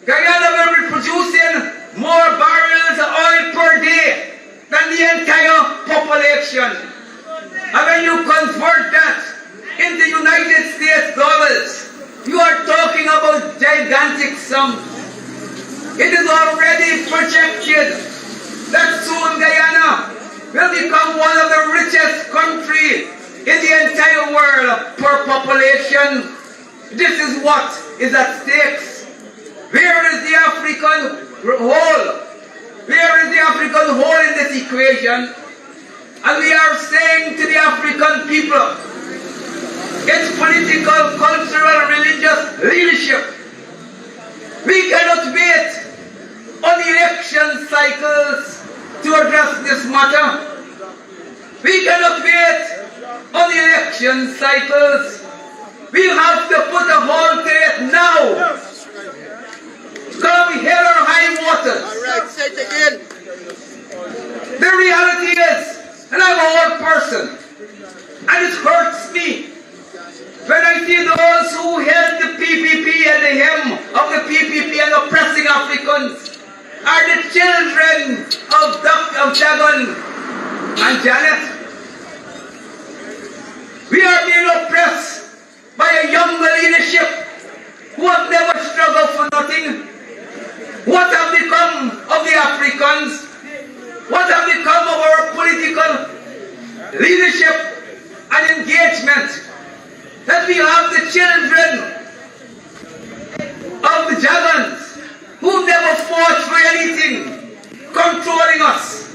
Guyana will be producing more barrels of oil per day than the entire population. And when you convert that into United States dollars, you are talking about gigantic sums. It is already projected that soon Guyana will become one of the richest countries in the entire world per population. This is what is at stake. Where is the African whole? Where is the African whole in this equation? And we are saying to the African people, its political, cultural, religious leadership, we cannot wait on election cycles to address this matter. We cannot wait on the election cycles. We have to put a halt to it now. Come hell or high water. Alright, say it again. The reality is, and I'm an old person, and it hurts me when I see those who held the PPP and the hem of the PPP and oppressing Africans are the children of Dagon and Janet. We are being oppressed by a younger leadership who have never struggled for nothing. What have become of the Africans? What have become of our political leadership and engagement? That we have the children of the Jagans who never fought for anything, controlling us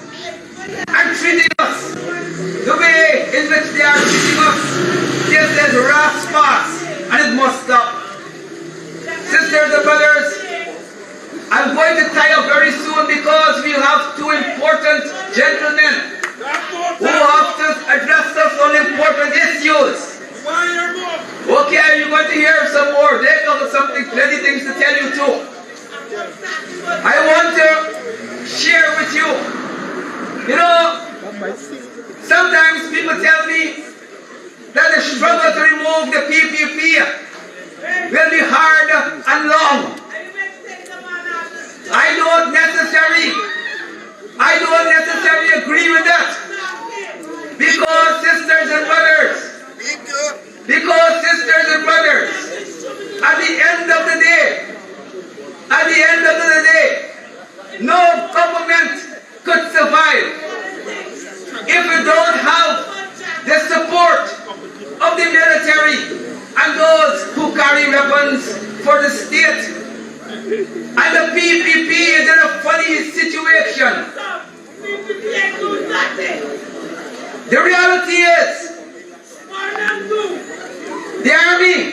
and treating us the way in which they are treating us. This is raspas, and it must stop. Sisters and brothers, I'm going to tie up very soon, because we have 2 important gentlemen who have to address us on important issues. Okay, you're going to hear some more. They got something, plenty things to tell you too. I want to share with you. You know, sometimes people tell me that the struggle to remove the PPP will be hard and long. I don't necessarily agree with that. Because sisters and brothers, at the end of the day, no government could survive if we don't have the support of the military and those who carry weapons for the state. And the PPP is in a funny situation. The reality is, the army,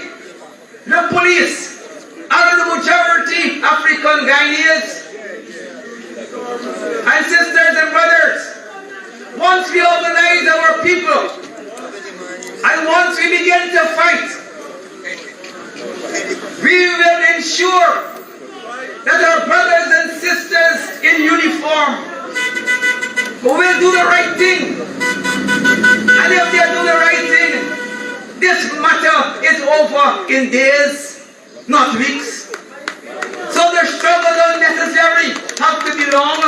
the police, are the majority African Guyanese. And our people. And once we begin to fight, we will ensure that our brothers and sisters in uniform will do the right thing. And if they do the right thing, this matter is over in days, not weeks. So the struggle unnecessary have to be long.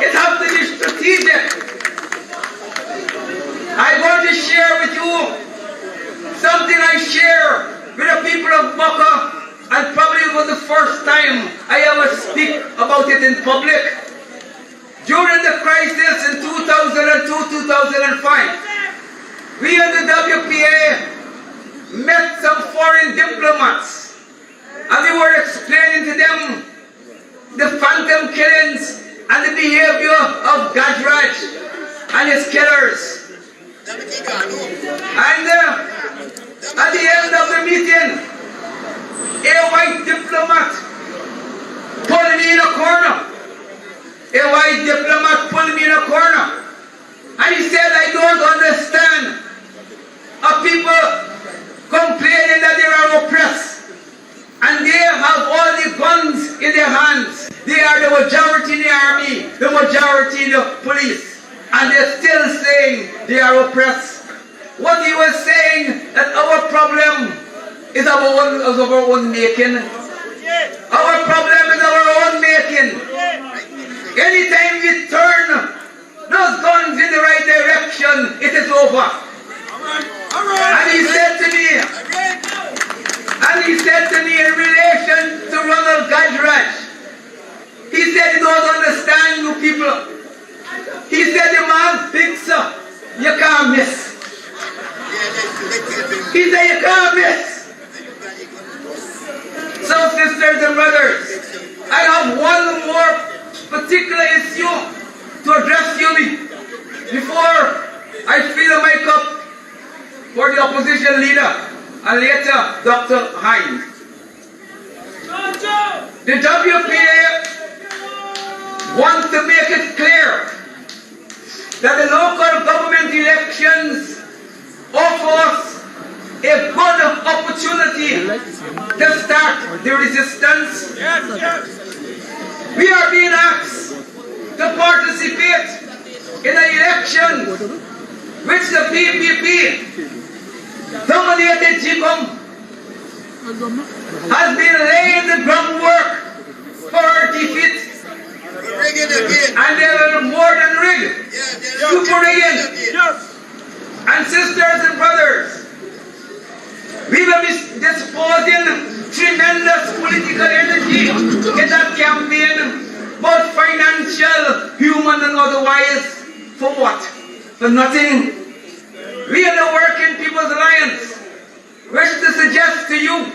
It has to be strategic. I want to share with you something I share with the people of Baka, and probably it was the first time I ever speak about it in public. During the crisis in 2002-2005, we in the WPA met some foreign diplomats, and we were explaining to them the phantom killings and the behavior of Gajraj and his killers. And at the end of the meeting, a white diplomat pulled me in a corner. A white diplomat pulled me in a corner. And he said, I don't understand people complaining that they are oppressed. And they have all the guns in their hands. They are the majority in the army, the majority in the police. And they're still saying they are oppressed. What he was saying, that our problem is our own making. Our problem is our own making. Anytime we turn those guns in the right direction, it is over. And he said to me in relation to Ronald Gajraj, he said, you don't understand, you people. He said, the man thinks you can't miss. He said, you can't miss. So, sisters and brothers, I have one more particular issue to address you before I fill the mic up for the opposition leader and later Dr. Hines. The WPA wants to make it clear that the local government elections offer us a good opportunity to start the resistance. We are being asked to participate in an election which the PPP, dominated GECOM, has been laying the groundwork for our defeat. And they will more than rig, super rigging. And sisters and brothers, we will be disposing tremendous political energy in that campaign, both financial, human and otherwise. For what? For nothing. We in the Working People's Alliance wish to suggest to you,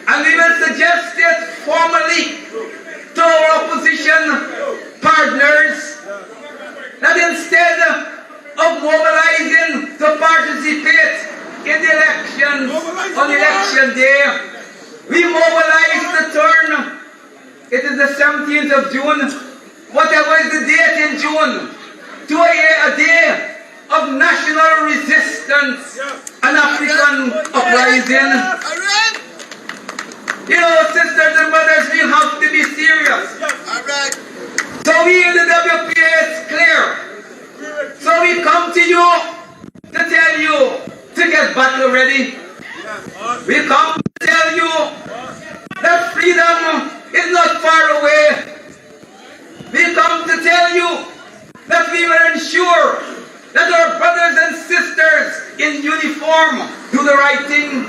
and we will suggest it formally to our opposition partners, that instead of mobilizing to participate in the elections on election day, we mobilize to turn, it is the 17th of June, whatever is the date in June, to a day of national resistance and African uprising. You know, sisters and brothers, we have to be serious. So we in the WPA, it's clear. So we come to you to tell you to get battle ready. We come to tell you that freedom is not far away. We come to tell you that we will ensure that our brothers and sisters in uniform do the right thing.